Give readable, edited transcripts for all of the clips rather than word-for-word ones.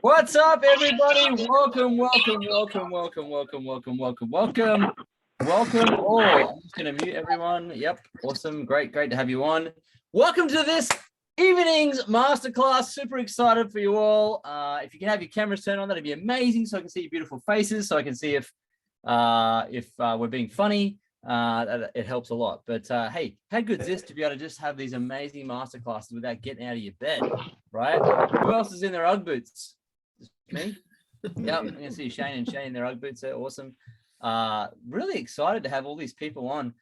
What's up, everybody? Welcome, welcome, welcome, welcome, welcome, welcome, welcome, welcome, welcome all. I'm just going to mute everyone. Yep, awesome, great to have you on. Welcome to this evening's masterclass. Super excited for you all. If you can have your cameras turned on, that'd be amazing, so I can see your beautiful faces, so I can see if we're being funny. It helps a lot. But hey, how good is this to be able to just have these amazing masterclasses without getting out of your bed, right? Who else is in their Ugg boots? Just me? Yep, I'm gonna see Shane in their Ugg boots. They're awesome. Really excited to have all these people on.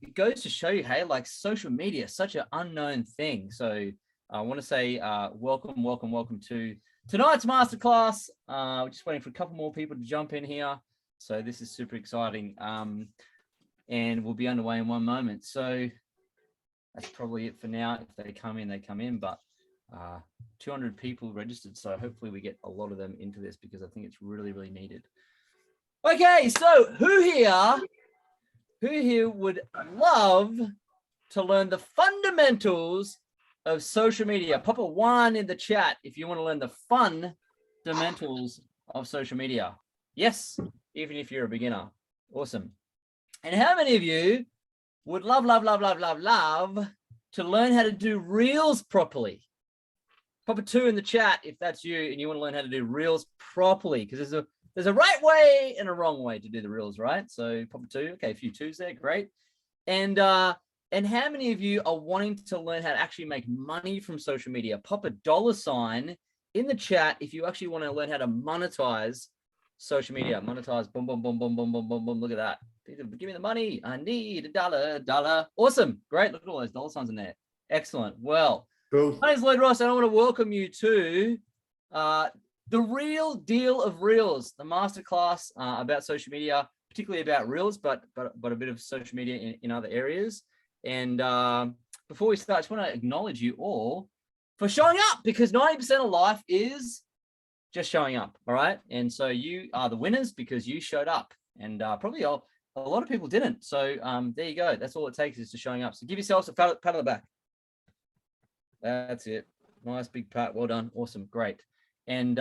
It goes to show you, hey, like social media is such an unknown thing. So I want to say welcome to tonight's masterclass. We're just waiting for a couple more people to jump in here. So this is super exciting. And we'll be underway in one moment. So that's probably it for now. If they come in, they come in. But 200 people registered, so hopefully we get a lot of them into this because I think it's really needed. Okay, so who here would love to learn the fundamentals of social media? Pop a 1 in the chat if you want to learn the fundamentals of social media. Yes, even if you're a beginner. Awesome. And how many of you would love to learn how to do reels properly? Pop a 2 in the chat if that's you and you want to learn how to do reels properly, because there's a right way and a wrong way to do the reels, right? So pop a 2. Okay, a few 2s there, great. And how many of you are wanting to learn how to actually make money from social media? Pop a $sign in the chat if you actually want to learn how to monetize social media. Monetize, boom. Look at that. Give me the money. I need a dollar. Awesome, great. Look at all those $signs in there. Excellent. Well, cool. My name is Lloyd Ross, and I want to welcome you to the real deal of reels, the masterclass about social media, particularly about reels, but a bit of social media in other areas. And before we start, I just want to acknowledge you all for showing up, because 90% of life is just showing up. All right, and so you are the winners because you showed up, and probably a lot of people didn't. So there you go. That's all it takes, is to showing up. So give yourselves a pat on the back. That's it. Nice big pat. Well done. Awesome. Great. And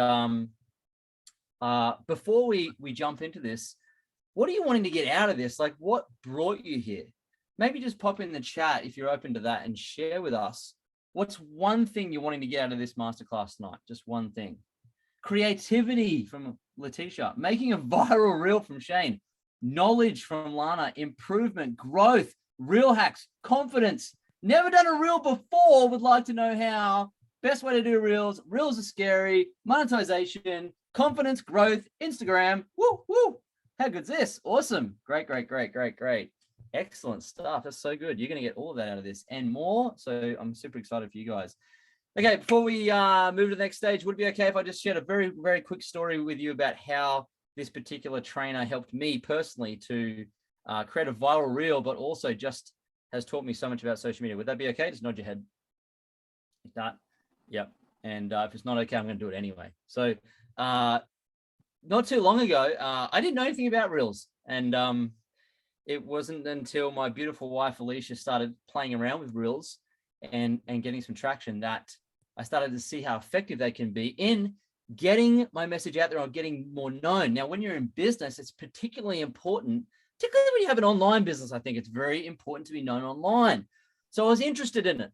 before we jump into this, what are you wanting to get out of this? Like, what brought you here? Maybe just pop in the chat if you're open to that and share with us what's one thing you're wanting to get out of this masterclass tonight. Just one thing. Creativity from Letitia. Making a viral reel from Shane. Knowledge from Lana. Improvement. Growth. Reel hacks. Confidence. Never done a reel before, would like to know how. Best way to do reels. Reels are scary. Monetization, confidence, growth, Instagram. Woo. How good's this? Awesome. Great. Excellent stuff. That's so good. You're going to get all of that out of this and more. So I'm super excited for you guys. Okay, before we move to the next stage, would it be okay if I just shared a very quick story with you about how this particular trainer helped me personally to create a viral reel, but also just has taught me so much about social media. Would that be okay? Just nod your head. Like that. Yep. And if it's not okay, I'm going to do it anyway. So not too long ago, I didn't know anything about reels. And it wasn't until my beautiful wife, Alicia, started playing around with reels and getting some traction that I started to see how effective they can be in getting my message out there or getting more known. Now, when you're in business, it's particularly important, particularly when you have an online business. I think it's very important to be known online. So I was interested in it.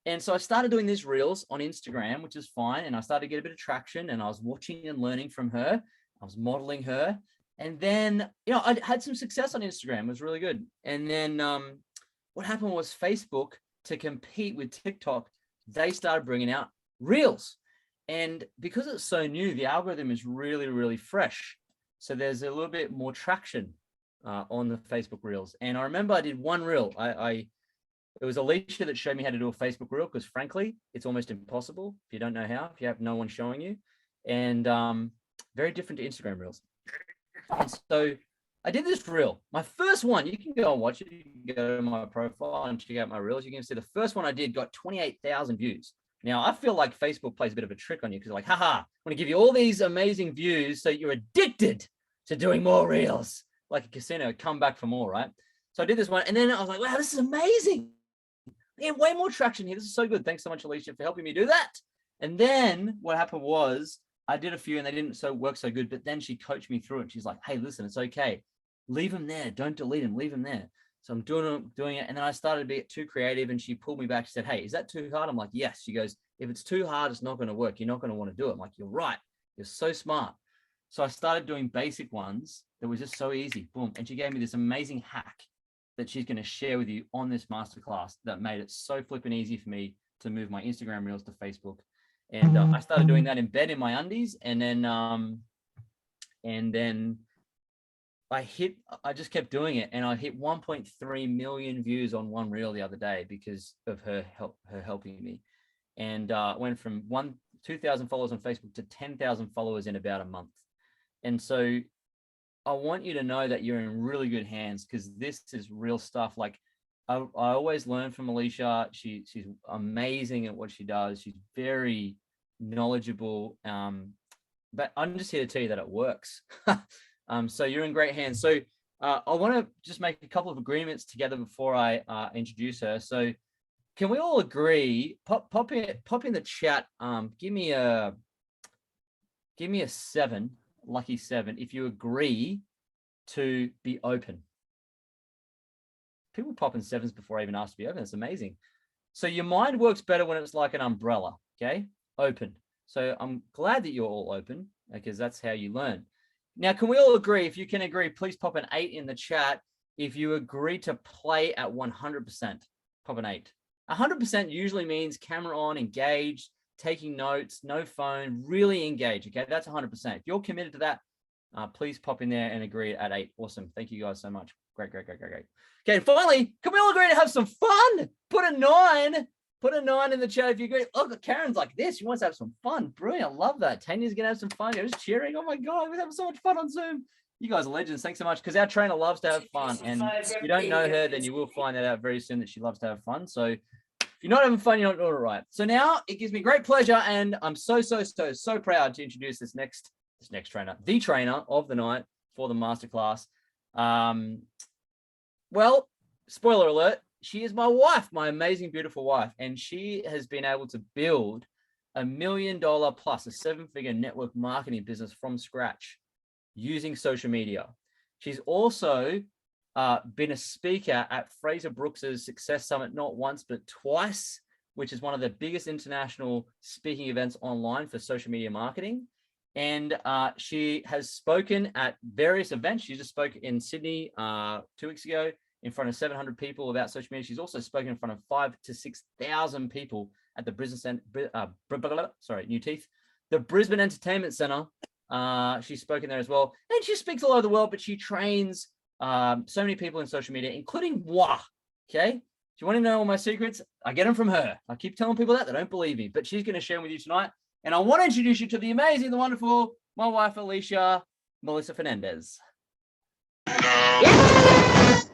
And so I started doing these reels on Instagram, which is fine. And I started to get a bit of traction, and I was watching and learning from her. I was modeling her. And then, I had some success on Instagram. It was really good. And then what happened was Facebook, to compete with TikTok, they started bringing out reels. And because it's so new, the algorithm is really fresh. So there's a little bit more traction on the Facebook reels. And I remember I did one reel. It was Alicia that showed me how to do a Facebook reel, because frankly, it's almost impossible if you don't know how, if you have no one showing you. And very different to Instagram reels. And so I did this reel. My first one, you can go and watch it. You can go to my profile and check out my reels. You can see the first one I did got 28,000 views. Now, I feel like Facebook plays a bit of a trick on you, because like, haha, I'm going to give you all these amazing views so you're addicted to doing more reels. Like a casino, come back for more, right? So I did this one, and then I was like, wow, this is amazing. Yeah, way more traction here. This is so good. Thanks so much, Alicia, for helping me do that. And then what happened was I did a few and they didn't work so good, but then she coached me through it. She's like, hey, listen, it's okay. Leave them there. Don't delete them. Leave them there. So I'm doing it. And then I started to be too creative and she pulled me back. She said, hey, is that too hard? I'm like, yes. She goes, if it's too hard, it's not going to work. You're not going to want to do it. I'm like, you're right. You're so smart. So I started doing basic ones that was just so easy. Boom. And she gave me this amazing hack that she's going to share with you on this masterclass that made it so flipping easy for me to move my Instagram reels to Facebook. And I started doing that in bed in my undies. And then I just kept doing it, and I hit 1.3 million views on one reel the other day because of her helping me. And went from 2,000 followers on Facebook to 10,000 followers in about a month. And so I want you to know that you're in really good hands, because this is real stuff. Like I always learn from Alicia. She's amazing at what she does. She's very knowledgeable. But I'm just here to tell you that it works. So you're in great hands. So I want to just make a couple of agreements together before I introduce her. So can we all agree? Pop in the chat. Give me a 7, lucky 7, if you agree to be open. People pop in 7s before I even ask to be open. It's amazing. So your mind works better when it's like an umbrella. Okay, open. So I'm glad that you're all open, because that's how you learn. Now, can we all agree? If you can agree, please pop an 8 in the chat. If you agree to play at 100%, pop an 8. 100% usually means camera on, engaged, taking notes, no phone, really engage. Okay, that's 100%. If you're committed to that, please pop in there and agree at 8. Awesome. Thank you guys so much. Great. Okay, and finally, can we all agree to have some fun? Put a 9. Put a 9 in the chat if you agree. Look, Karen's like this. She wants to have some fun. Brilliant. I love that. Tanya's going to have some fun. You're just cheering. Oh, my God. We're having so much fun on Zoom. You guys are legends. Thanks so much, because our trainer loves to have fun. And if you don't know her, then you will find that out very soon, that she loves to have fun. So if you're not having fun, you're not doing it right. So now it gives me great pleasure, and I'm so proud to introduce this next trainer, the trainer of the night for the masterclass. Well, spoiler alert, she is my wife, my amazing, beautiful wife. And she has been able to build $1 million plus, a 7-figure network marketing business from scratch using social media. She's also been a speaker at Fraser Brooks's Success Summit, not once, but twice, which is one of the biggest international speaking events online for social media marketing. And she has spoken at various events. She just spoke in Sydney 2 weeks ago in front of 700 people about social media. She's also spoken in front of 5,000 to 6,000 people at the the Brisbane Entertainment Centre. She's spoken there as well. And she speaks all over the world, but she trains so many people in social media, including moi. Okay. Do you want to know all my secrets? I get them from her. I keep telling people that. They don't believe me, but she's going to share them with you tonight. And I want to introduce you to the amazing, the wonderful, my wife, Alicia, Melissa Fernandez. Yes!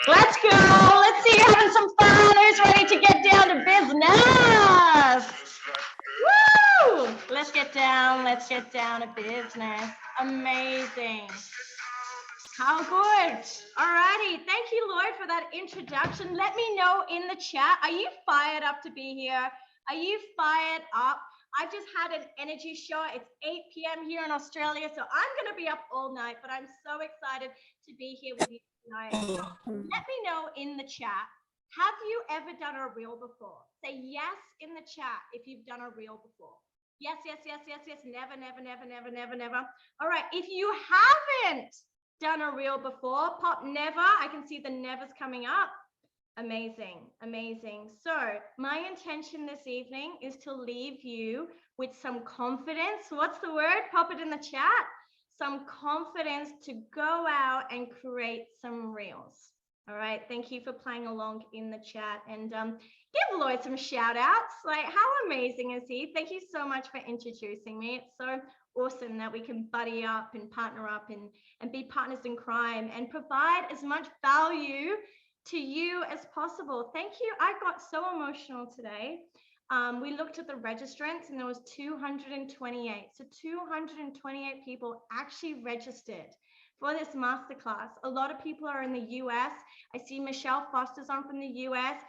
Let's go. Let's see you having some fun. Who's ready to get down to business? Woo! Let's get down to business. Amazing. How good. All righty. Thank you, Lloyd, for that introduction. Let me know in the chat. Are you fired up to be here? Are you fired up? I just had an energy show. It's 8 p.m. here in Australia, so I'm going to be up all night, but I'm so excited to be here with you tonight. So let me know in the chat. Have you ever done a reel before? Say yes in the chat if you've done a reel before. Yes. Never. All right. If you haven't done a reel before, pop never. I can see the nevers coming up. Amazing. So my intention this evening is to leave you with some confidence. What's the word? Pop it in the chat. Some confidence to go out and create some reels. All right. Thank you for playing along in the chat, and give Lloyd some shout outs. Like, how amazing is he? Thank you so much for introducing me. It's so awesome that we can buddy up and partner up and be partners in crime and provide as much value to you as possible. Thank you. I got so emotional today. We looked at the registrants and there was 228. So 228 people actually registered for this masterclass. A lot of people are in the US. I see Michelle Foster's on from the US.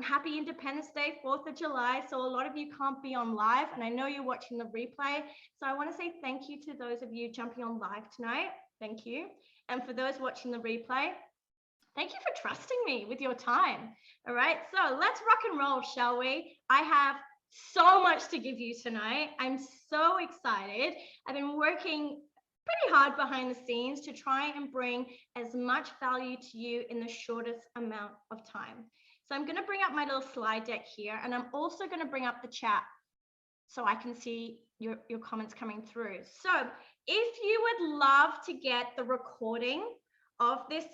Happy Independence Day, 4th of July. So a lot of you can't be on live, and I know you're watching the replay. So I want to say thank you to those of you jumping on live tonight. Thank you. And for those watching the replay, thank you for trusting me with your time. All right, so let's rock and roll, shall we? I have so much to give you tonight. I'm so excited. I've been working pretty hard behind the scenes to try and bring as much value to you in the shortest amount of time. So I'm going to bring up my little slide deck here, and I'm also going to bring up the chat so I can see your comments coming through. So if you would love to get the recording of this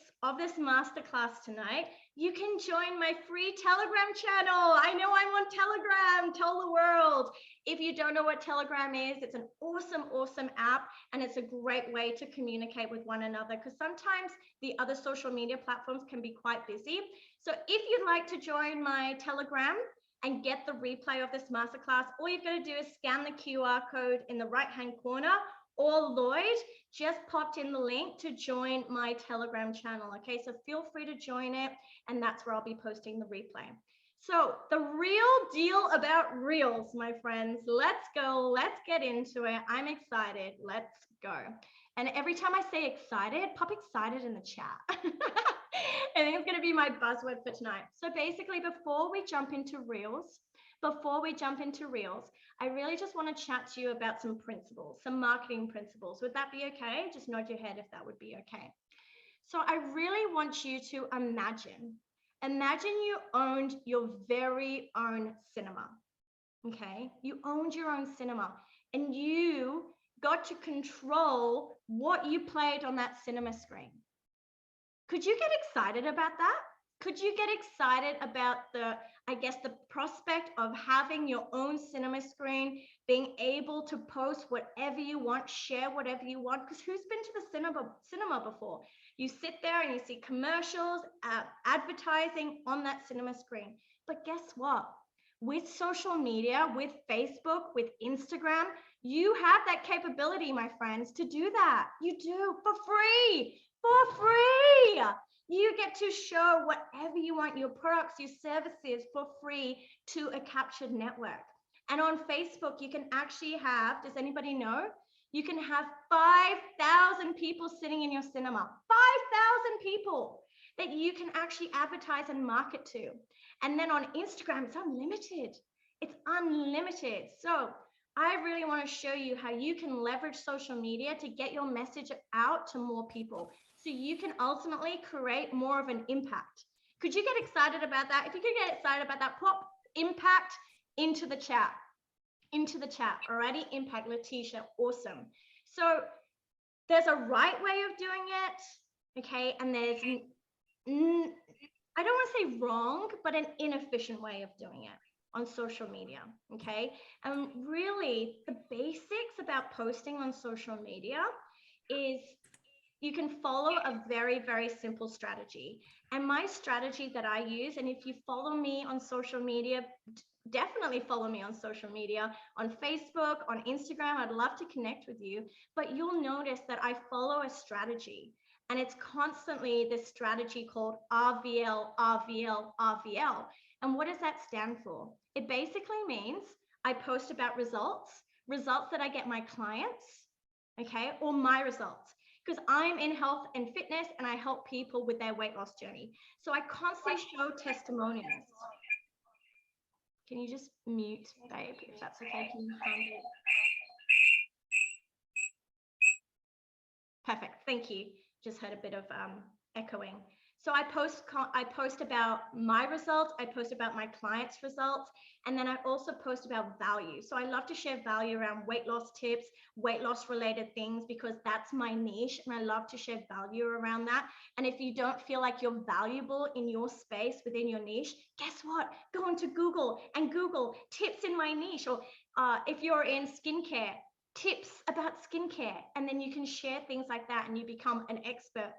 masterclass tonight, you can join my free Telegram channel. I know I'm on Telegram. Tell the world. If you don't know what Telegram is, it's an awesome app, and it's a great way to communicate with one another, because sometimes the other social media platforms can be quite busy. So if you'd like to join my Telegram and get the replay of this masterclass, all you've got to do is scan the QR code in the right-hand corner, or Lloyd just popped in the link to join my Telegram channel. Okay, so feel free to join it, and that's where I'll be posting the replay. So the real deal about Reels, my friends, let's go, let's get into it. I'm excited, let's go. And every time I say excited, pop excited in the chat. I think it's going to be my buzzword for tonight. So basically, before we jump into Reels, I really just want to chat to you about some principles, some marketing principles. Would that be okay? Just nod your head if that would be okay. So I really want you to imagine you owned your very own cinema. Okay, you owned your own cinema, and you got to control what you played on that cinema screen. Could you get excited about that? Could you get excited about the prospect of having your own cinema screen, being able to post whatever you want, share whatever you want? Because who's been to the cinema before? You sit there and you see commercials, advertising on that cinema screen. But guess what? With social media, with Facebook, with Instagram, you have that capability, my friends, to do that. You do, for free. For free. You get to show whatever you want, your products, your services, for free to a captured network. And on Facebook, you can actually have, does anybody know? You can have 5,000 people sitting in your cinema. 5,000 people that you can actually advertise and market to. And then on Instagram, it's unlimited. It's unlimited. So I really want to show you how you can leverage social media to get your message out to more people, so you can ultimately create more of an impact. Could you get excited about that? If you could get excited about that, pop impact into the chat. Alrighty, impact, Letitia, awesome. So there's a right way of doing it, okay, and there's, I don't want to say wrong, but an inefficient way of doing it on social media, okay? And really, the basics about posting on social media is you can follow a very, very simple strategy. And my strategy that I use, and if you follow me on social media, definitely follow me on social media, on Facebook, on Instagram, I'd love to connect with you, but you'll notice that I follow a strategy, and it's constantly this strategy called RVL, RVL, RVL. And what does that stand for? It basically means I post about results that I get my clients, okay, or my results, because I'm in health and fitness and I help people with their weight loss journey. So I constantly show testimonials. Can you just mute, babe, if that's okay? Can you handle? Perfect, thank you. Just heard a bit of echoing. So I post about my results, I post about my clients' results, and then I also post about value. So I love to share value around weight loss tips, weight loss related things, because that's my niche, and I love to share value around that. And if you don't feel like you're valuable in your space within your niche, guess what? Go into Google and Google tips in my niche, or if you're in skincare, tips about skincare, and then you can share things like that and you become an expert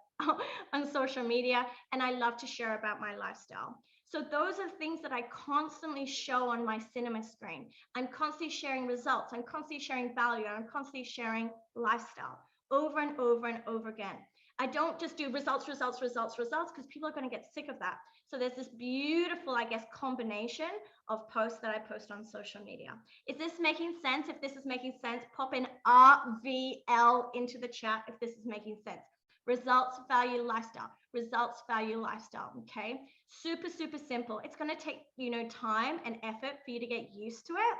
on social media. And I love to share about my lifestyle. So those are things that I constantly show on my cinema screen. I'm constantly sharing results, I'm constantly sharing value, I'm constantly sharing lifestyle over and over and over again. I don't just do results, results, results, results, because people are going to get sick of that. So there's this beautiful, I guess, combination of posts that I post on social media. Is this making sense? If this is making sense, pop in RVL into the chat if this is making sense. Results, value, lifestyle. Results, value, lifestyle. Okay. Super, super simple. It's going to take, time and effort for you to get used to it.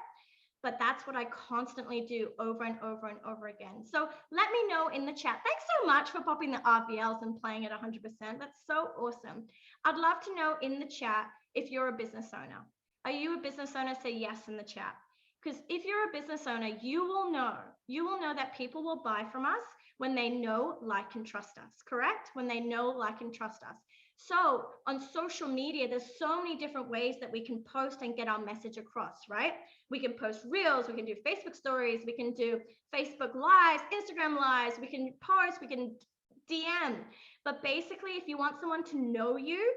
But that's what I constantly do over and over and over again. So let me know in the chat. Thanks so much for popping the RVLs and playing at 100%. That's so awesome. I'd love to know in the chat if you're a business owner. Are you a business owner? Say yes in the chat. Because if you're a business owner, you will know that people will buy from us when they know, like, and trust us, correct? When they know, like, and trust us. So on social media, there's so many different ways that we can post and get our message across, right? We can post reels, we can do Facebook stories, we can do Facebook lives, Instagram lives, we can post, we can DM. But basically, if you want someone to know you,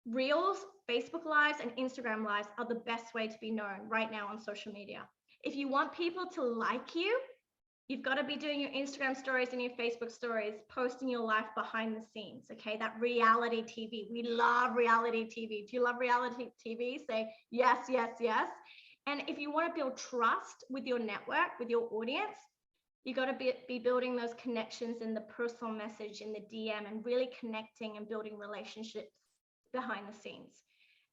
reels, Facebook lives, and Instagram lives are the best way to be known right now on social media. If you want people to like you, you've got to be doing your Instagram stories and your Facebook stories, posting your life behind the scenes, okay? That reality TV. We love reality TV. Do you love reality TV? Say yes, yes, yes. And if you want to build trust with your network, with your audience, you got to be building those connections in the personal message, in the DM, and really connecting and building relationships behind the scenes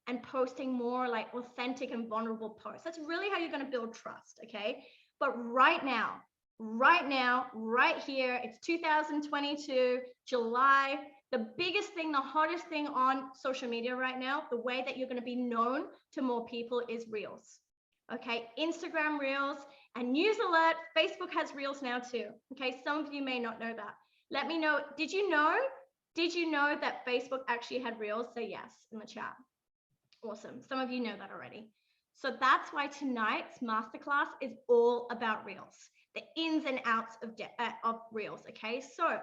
and posting more like authentic and vulnerable posts. That's really how you're going to build trust, okay? But right now, right here, it's 2022, July. The biggest thing, the hottest thing on social media right now, the way that you're going to be known to more people is Reels. Okay, Instagram Reels, and news alert, Facebook has Reels now too. Okay, some of you may not know that. Let me know. Did you know that Facebook actually had Reels? Say yes in the chat. Awesome. Some of you know that already. So that's why tonight's masterclass is all about Reels, the ins and outs of Reels. Okay, so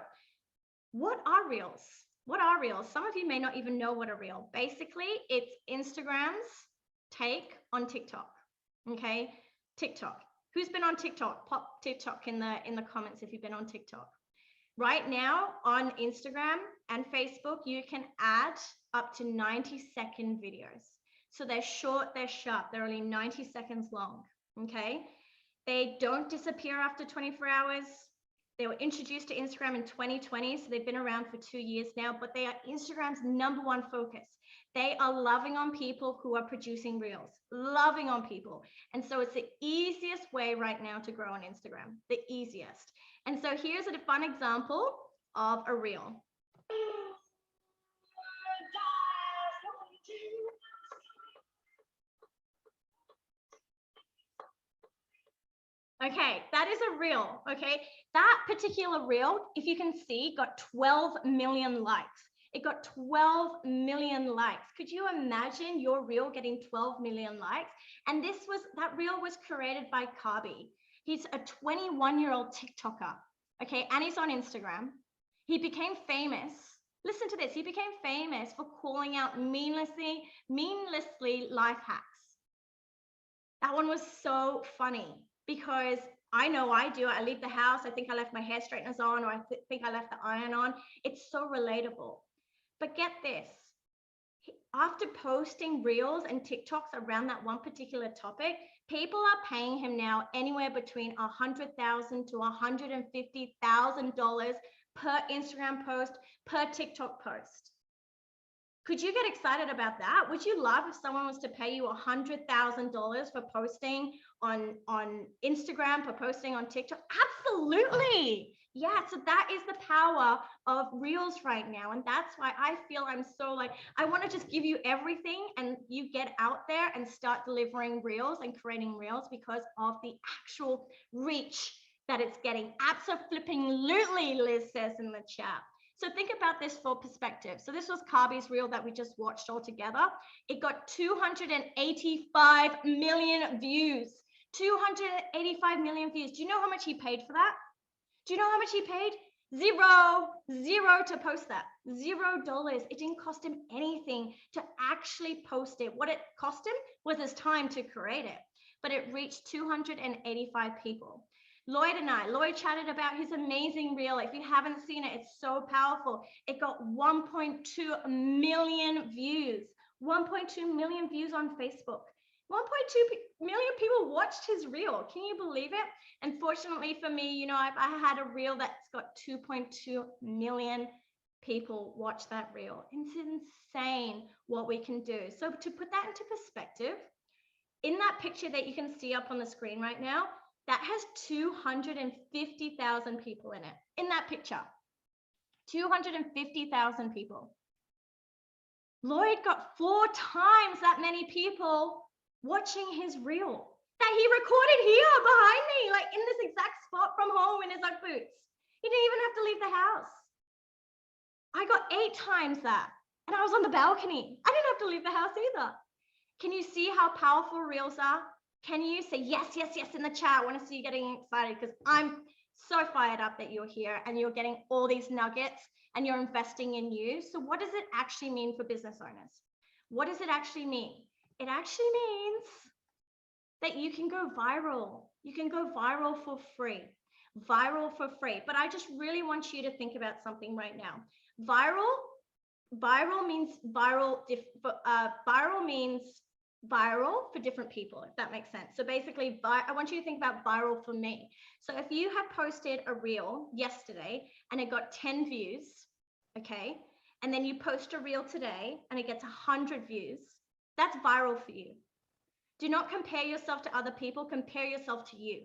what are Reels? What are Reels? Some of you may not even know what a Reel. Basically, it's Instagram's take on TikTok. Okay, TikTok. Who's been on TikTok? Pop TikTok in the comments if you've been on TikTok. Right now on Instagram and Facebook, you can add up to 90-second videos. So they're short, they're sharp, they're only 90 seconds long. Okay, they don't disappear after 24 hours. They were introduced to Instagram in 2020, so they've been around for 2 years now, but they are Instagram's #1 focus. They are loving on people who are producing Reels, loving on people. And so it's the easiest way right now to grow on Instagram, the easiest. And so here's a fun example of a Reel. Okay, that is a Reel, okay? That particular Reel, if you can see, got 12 million likes. It got 12 million likes. Could you imagine your Reel getting 12 million likes? And that Reel was created by Kabi. He's a 21-year-old TikToker, okay? And he's on Instagram. He became famous. Listen to this. He became famous for calling out meaninglessly life hacks. That one was so funny because I know I do. I leave the house. I think I left my hair straighteners on, or I think I left the iron on. It's so relatable. But get this, after posting Reels and TikToks around that one particular topic, people are paying him now anywhere between $100,000 to $150,000 per Instagram post, per TikTok post. Could you get excited about that? Would you love if someone was to pay you $100,000 for posting on Instagram, for posting on TikTok? Absolutely. Yeah, so that is the power of Reels right now. And that's why I feel I'm so like, I want to just give you everything and you get out there and start delivering Reels and creating Reels because of the actual reach that it's getting. Absolutely, Liz says in the chat. So think about this for perspective. So this was Kabi's Reel that we just watched all together. It got 285 million views. 285 million views. Do you know how much he paid for that? Do you know how much he paid? Zero to post that. $0. It didn't cost him anything to actually post it. What it cost him was his time to create it. But it reached 285 people. Lloyd chatted about his amazing reel. If you haven't seen it, it's so powerful. It got 1.2 million views. 1.2 million views on Facebook. 1.2 million people watched his reel. Can you believe it? And fortunately for me, you know, I had a reel that's got 2.2 million people watch that reel. It's insane what we can do. So to put that into perspective, in that picture that you can see up on the screen right now, that has 250,000 people in it. In that picture, 250,000 people. Lloyd got 4 times that many people watching his reel that he recorded here behind me, like in this exact spot from home in his Ugg boots. He didn't even have to leave the house. I got 8 times that, and I was on the balcony. I didn't have to leave the house either. Can you see how powerful reels are? Can you say yes, yes, yes in the chat? I want to see you getting excited because I'm so fired up that you're here and you're getting all these nuggets and you're investing in you. So what does it actually mean for business owners? What does it actually mean? It actually means that you can go viral. You can go viral for free. Viral for free. But I just really want you to think about something right now. Viral means viral. Viral means viral for different people, if that makes sense. So basically, I want you to think about viral for me. So if you have posted a reel yesterday and it got 10 views, okay, and then you post a reel today and it gets 100 views, that's viral for you. Do not compare yourself to other people, compare yourself to you.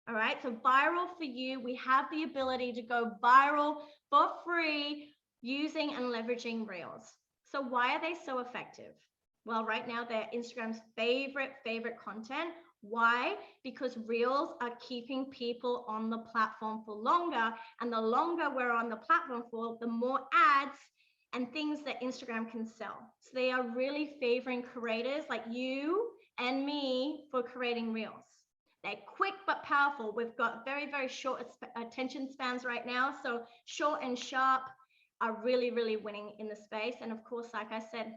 All right, so viral for you, we have the ability to go viral for free using and leveraging reels. So why are they so effective? Well, right now they're Instagram's favorite content. Why? Because reels are keeping people on the platform for longer, and the longer we're on the platform for, the more ads and things that Instagram can sell. So they are really favoring creators like you and me for creating reels. They're quick but powerful. We've got very, very short attention spans right now. So short and sharp are really, really winning in the space. And of course, like I said,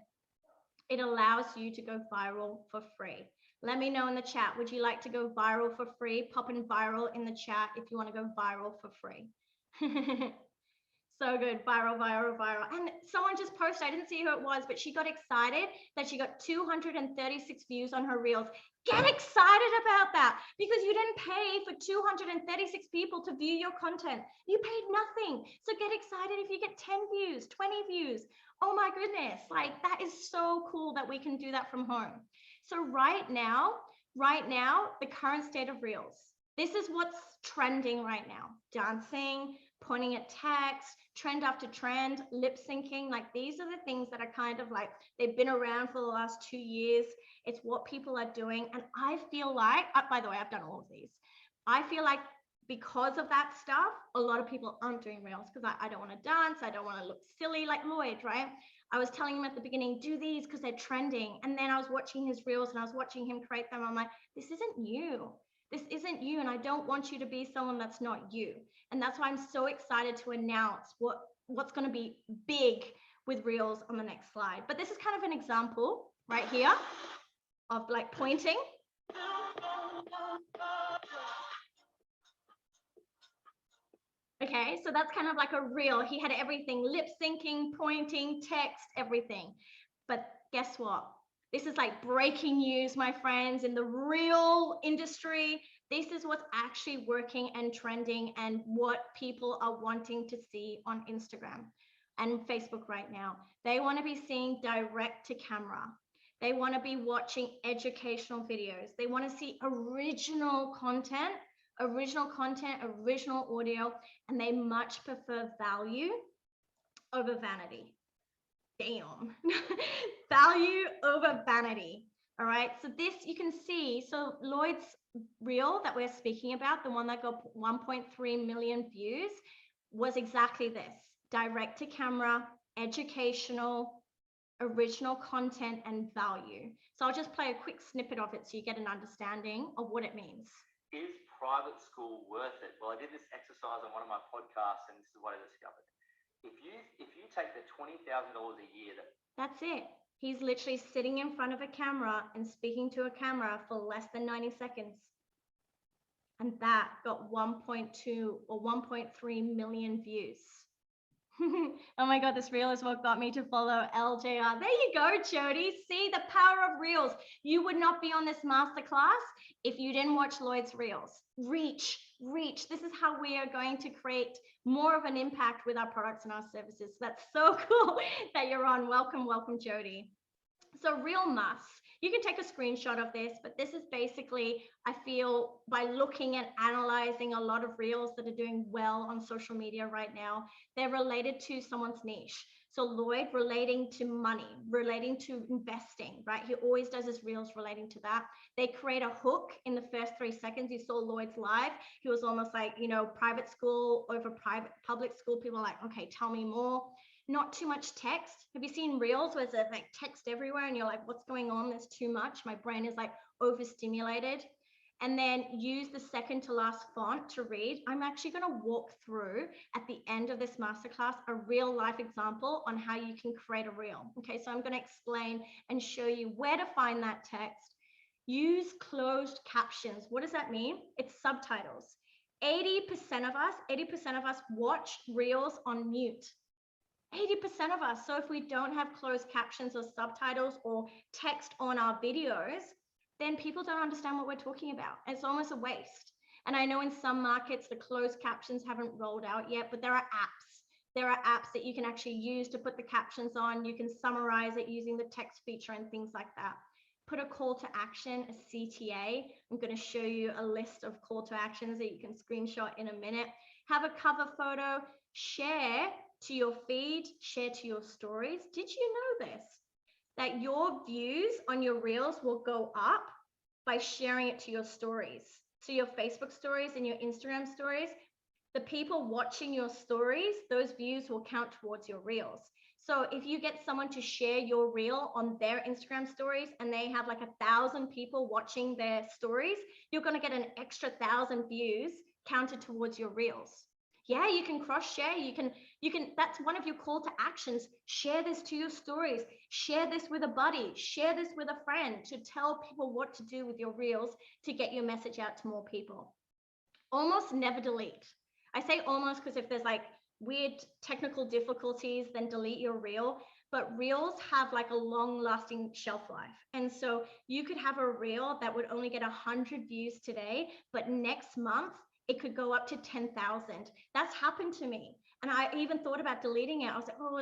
it allows you to go viral for free. Let me know in the chat, would you like to go viral for free? Pop in viral in the chat if you want to go viral for free. So good, viral. And someone just posted, I didn't see who it was, but she got excited that she got 236 views on her reels. Get excited about that because you didn't pay for 236 people to view your content. You paid nothing. So get excited if you get 10 views, 20 views. Oh my goodness, like that is so cool that we can do that from home. So right now, the current state of reels, this is what's trending right now. Dancing, pointing at text, trend after trend, lip syncing, like these are the things that are kind of like, they've been around for the last 2 years. It's what people are doing. And I feel like, by the way, I've done all of these. I feel like because of that stuff, a lot of people aren't doing reels because I don't want to dance. I don't want to look silly like Lloyd, right? I was telling him at the beginning, do these because they're trending. And then I was watching his reels and I was watching him create them. I'm like, this isn't you. This isn't you. And I don't want you to be someone that's not you. And that's why I'm so excited to announce what's going to be big with reels on the next slide. But this is kind of an example right here of like pointing. Okay, so that's kind of like a reel. He had everything, lip syncing, pointing, text, everything. But guess what? This is like breaking news, my friends, in the real industry. This is what's actually working and trending and what people are wanting to see on Instagram and Facebook right now. They want to be seeing direct to camera. They want to be watching educational videos. They want to see original content, original audio, and they much prefer value over vanity. Damn. Value over vanity. All right, so this you can see, so Lloyd's reel that we're speaking about, the one that got 1.3 million views, was exactly this: direct to camera, educational, original content, and value. So I'll just play a quick snippet of it so you get an understanding of what it means. Is private school worth it? Well, I did this exercise on one of my podcasts, and this is what I discovered. If you take the $20,000 a year that's it. He's literally sitting in front of a camera and speaking to a camera for less than 90 seconds. And that got 1.2 or 1.3 million views. Oh my God, this reel is what got me to follow LJR. There you go, Jody. See the power of reels. You would not be on this masterclass if you didn't watch Lloyd's reels. Reach. This is how we are going to create more of an impact with our products and our services. That's so cool that you're on. Welcome, Jody. So reel must. You can take a screenshot of this, but this is basically, I feel, by looking and analyzing a lot of reels that are doing well on social media right now, they're related to someone's niche. So Lloyd relating to money, relating to investing, right? He always does his reels relating to that. They create a hook in the first 3 seconds. You saw Lloyd's live. He was almost like, you know, private school over public school. People are like, okay, tell me more. Not too much text. Have you seen reels where there's like text everywhere and you're like, what's going on? There's too much. My brain is like overstimulated. And then use the second to last font to read. I'm actually going to walk through at the end of this masterclass a real life example on how you can create a reel. Okay, so I'm going to explain and show you where to find that text. Use closed captions. What does that mean? It's subtitles. 80% of us watch reels on mute. 80% of us. So if we don't have closed captions or subtitles or text on our videos, then people don't understand what we're talking about. It's almost a waste. And I know in some markets, the closed captions haven't rolled out yet, but there are apps. There are apps that you can actually use to put the captions on. You can summarize it using the text feature and things like that. Put a call to action, a CTA. I'm going to show you a list of call to actions that you can screenshot in a minute. Have a cover photo, share to your feed, share to your stories. Did you know this? That your views on your reels will go up by sharing it to your stories. So your Facebook stories and your Instagram stories, the people watching your stories, those views will count towards your reels. So if you get someone to share your reel on their Instagram stories and they have like 1,000 people watching their stories, you're going to get an extra 1,000 views counted towards your reels. Yeah, you can cross share. You can, that's one of your call to actions. Share this to your stories, share this with a buddy, share this with a friend to tell people what to do with your reels to get your message out to more people. Almost never delete. I say almost because if there's like weird technical difficulties, then delete your reel. But reels have like a long lasting shelf life. And so you could have a reel that would only get 100 views today, but next month, it could go up to 10,000. That's happened to me. And I even thought about deleting it. I was like, oh,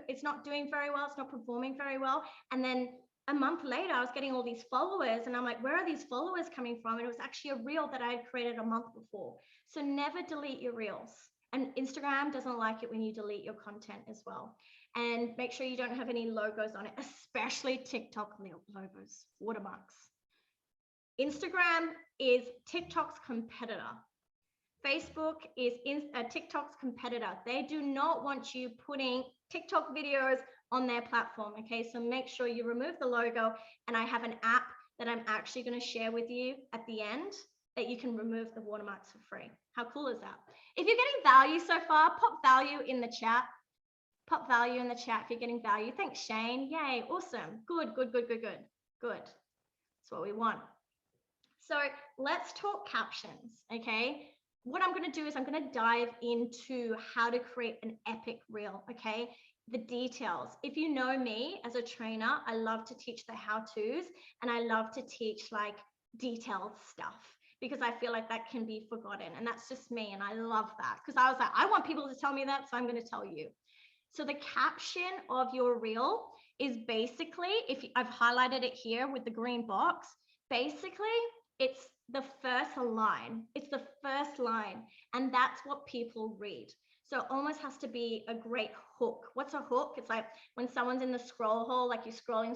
it's not doing very well. It's not performing very well. And then a month later, I was getting all these followers and I'm like, where are these followers coming from? And it was actually a reel that I had created a month before. So never delete your reels. And Instagram doesn't like it when you delete your content as well. And make sure you don't have any logos on it, especially TikTok logos, watermarks. Instagram is TikTok's competitor. Facebook is TikTok's competitor. They do not want you putting TikTok videos on their platform. Okay, so make sure you remove the logo. And I have an app that I'm actually going to share with you at the end that you can remove the watermarks for free. How cool is that? If you're getting value so far, pop value in the chat. Pop value in the chat if you're getting value. Thanks, Shane. Yay, awesome. Good. That's what we want. So let's talk captions, okay? What I'm going to do is I'm going to dive into how to create an epic reel, okay? The details. If you know me as a trainer, I love to teach the how-tos and I love to teach like detailed stuff because I feel like that can be forgotten. And that's just me. And I love that because I was like, I want people to tell me that, so I'm going to tell you. So the caption of your reel is basically, if I've highlighted it here with the green box, basically it's the first line. It's the first line. And that's what people read. So it almost has to be a great hook. What's a hook? It's like when someone's in the scroll hole, like you're scrolling,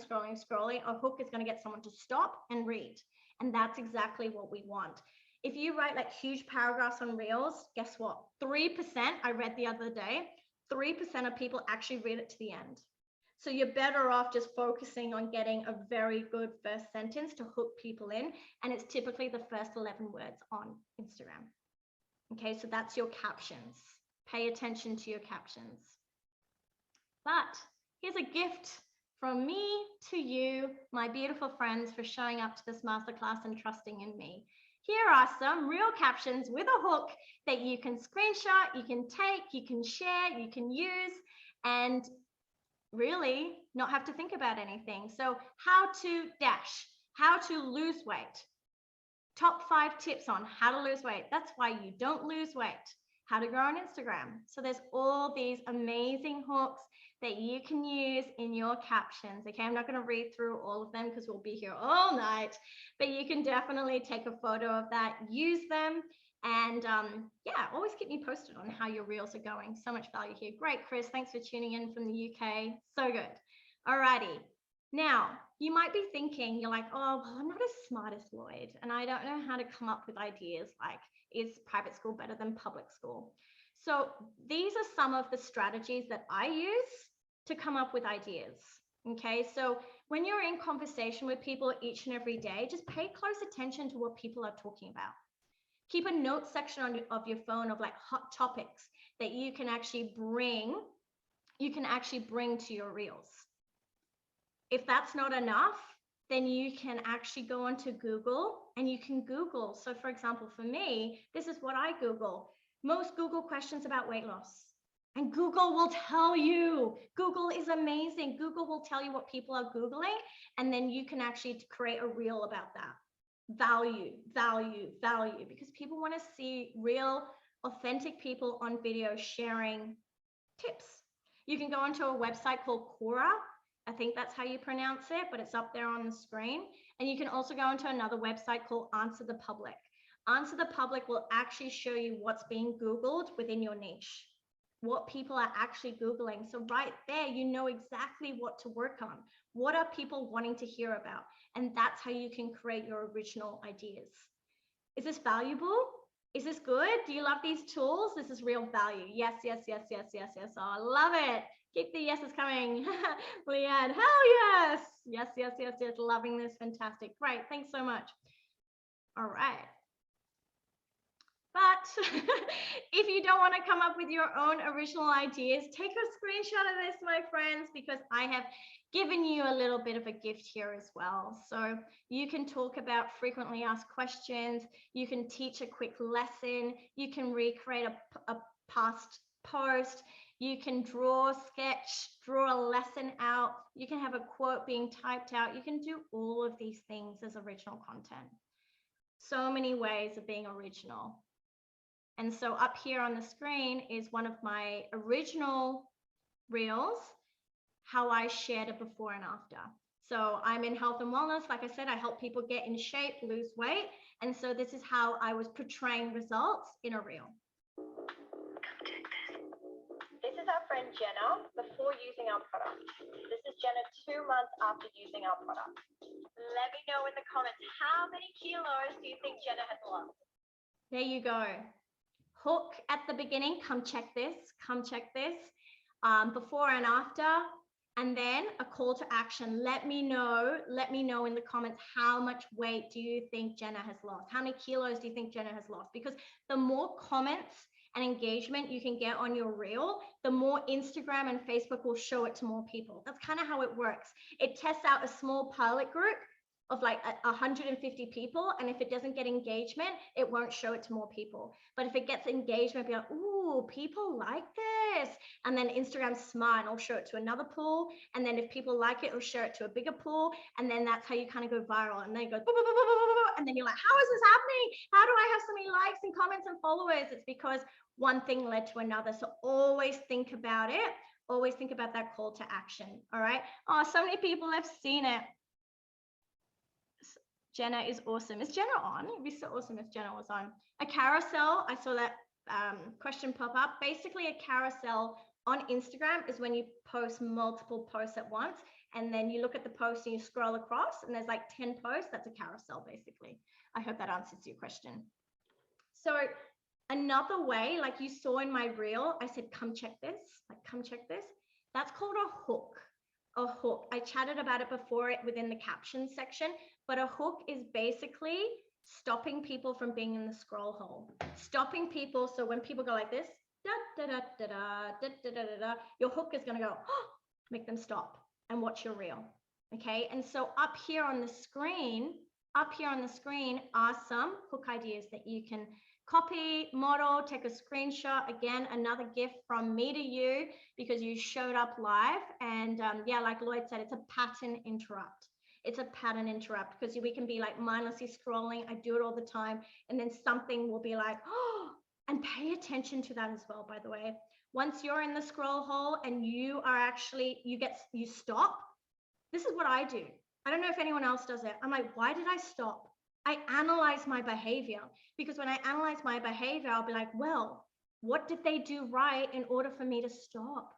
a hook is going to get someone to stop and read. And that's exactly what we want. If you write like huge paragraphs on reels, guess what? 3%, I read the other day, 3% of people actually read it to the end. So you're better off just focusing on getting a very good first sentence to hook people in. And it's typically the first 11 words on Instagram. Okay, so that's your captions. Pay attention to your captions. But here's a gift from me to you, my beautiful friends, for showing up to this masterclass and trusting in me. here are some real captions with a hook that you can screenshot, you can take, you can share, you can use, and really not have to think about anything. So how to dash, how to lose weight, top 5 tips on how to lose weight. That's why you don't lose weight. How to grow on Instagram. So there's all these amazing hooks that you can use in your captions. Okay, I'm not going to read through all of them because we'll be here all night, but you can definitely take a photo of that, use them, and yeah, always keep me posted on how your reels are going. So much value here. Great, Chris. Thanks for tuning in from the UK. So good. Alrighty. Now, you might be thinking, you're like, oh, well, I'm not as smart as Lloyd, and I don't know how to come up with ideas like, is private school better than public school? So these are some of the strategies that I use to come up with ideas. Okay, so when you're in conversation with people each and every day, just pay close attention to what people are talking about. Keep a note section of your phone of like hot topics that you can actually bring to your reels. If that's not enough, then you can actually go onto Google and you can Google. So for example, for me, this is what I Google. Most Google questions about weight loss. And Google will tell you. Google is amazing. Google will tell you what people are Googling, and then you can actually create a reel about that. Value, value, value, because people want to see real, authentic people on video sharing tips. You can go onto a website called Quora. I think that's how you pronounce it, but it's up there on the screen. And you can also go onto another website called Answer the Public. Answer the Public will actually show you what's being Googled within your niche, what people are actually Googling. So right there, you know exactly what to work on. What are people wanting to hear about? And that's how you can create your original ideas. Is this valuable? Is this good? Do you love these tools? This is real value. Yes, yes, yes, yes, yes, yes. Oh, I love it. Keep the yeses coming. Leanne, hell yes. Yes, yes, yes, yes. Loving this. Fantastic. Great. Thanks so much. All right. But if you don't want to come up with your own original ideas, take a screenshot of this, my friends, because I have given you a little bit of a gift here as well. So you can talk about frequently asked questions. You can teach a quick lesson. You can recreate a past post. You can draw, sketch, draw a lesson out. You can have a quote being typed out. You can do all of these things as original content. So many ways of being original. And so up here on the screen is one of my original reels, how I shared it before and after. So I'm in health and wellness. Like I said, I help people get in shape, lose weight. And so this is how I was portraying results in a reel. This is our friend Jenna before using our product. This is Jenna 2 months after using our product. Let me know in the comments, how many kilos do you think Jenna has lost? There you go. Hook at the beginning, come check this, before and after, and then a call to action. Let me know in the comments, how much weight do you think Jenna has lost? How many kilos do you think Jenna has lost? Because the more comments and engagement you can get on your reel, the more Instagram and Facebook will show it to more people. That's kind of how it works. It tests out a small pilot group of like 150 people, and if it doesn't get engagement, it won't show it to more people. But if it gets engagement, be like, ooh, people like this, and then Instagram's smart and it'll show it to another pool, and then if people like it, it'll share it to a bigger pool, and then that's how you kind of go viral. And then it goes, boo, boo, boo, boo, boo, boo, and then you're like, how is this happening? How do I have so many likes and comments and followers? It's because one thing led to another. So always think about it. Always think about that call to action. All right. Oh, so many people have seen it. Jenna is awesome. Is Jenna on? It'd be so awesome if Jenna was on. A carousel, I saw that question pop up. Basically, a carousel on Instagram is when you post multiple posts at once, and then you look at the post and you scroll across, and there's like 10 posts. That's a carousel, basically. I hope that answers your question. So another way, like you saw in my reel, I said, come check this, like come check this. That's called a hook. A hook. I chatted about it before within the captions section, but a hook is basically stopping people from being in the scroll hole. Stopping people, so when people go like this, da, da, da, da, da, da, da, da, da, your hook is going to go, oh, make them stop and watch your reel. Okay, and so up here on the screen, up here on the screen are some hook ideas that you can copy, model, take a screenshot. Again, another gift from me to you because you showed up live. And yeah, like Lloyd said, it's a pattern interrupt. It's a pattern interrupt because we can be like mindlessly scrolling. I do it all the time. And then something will be like, oh, and pay attention to that as well, by the way. Once you're in the scroll hole and you are actually, you stop. This is what I do. I don't know if anyone else does it. I'm like, why did I stop? I analyze my behavior, because when I analyze my behavior, I'll be like, well, what did they do right in order for me to stop?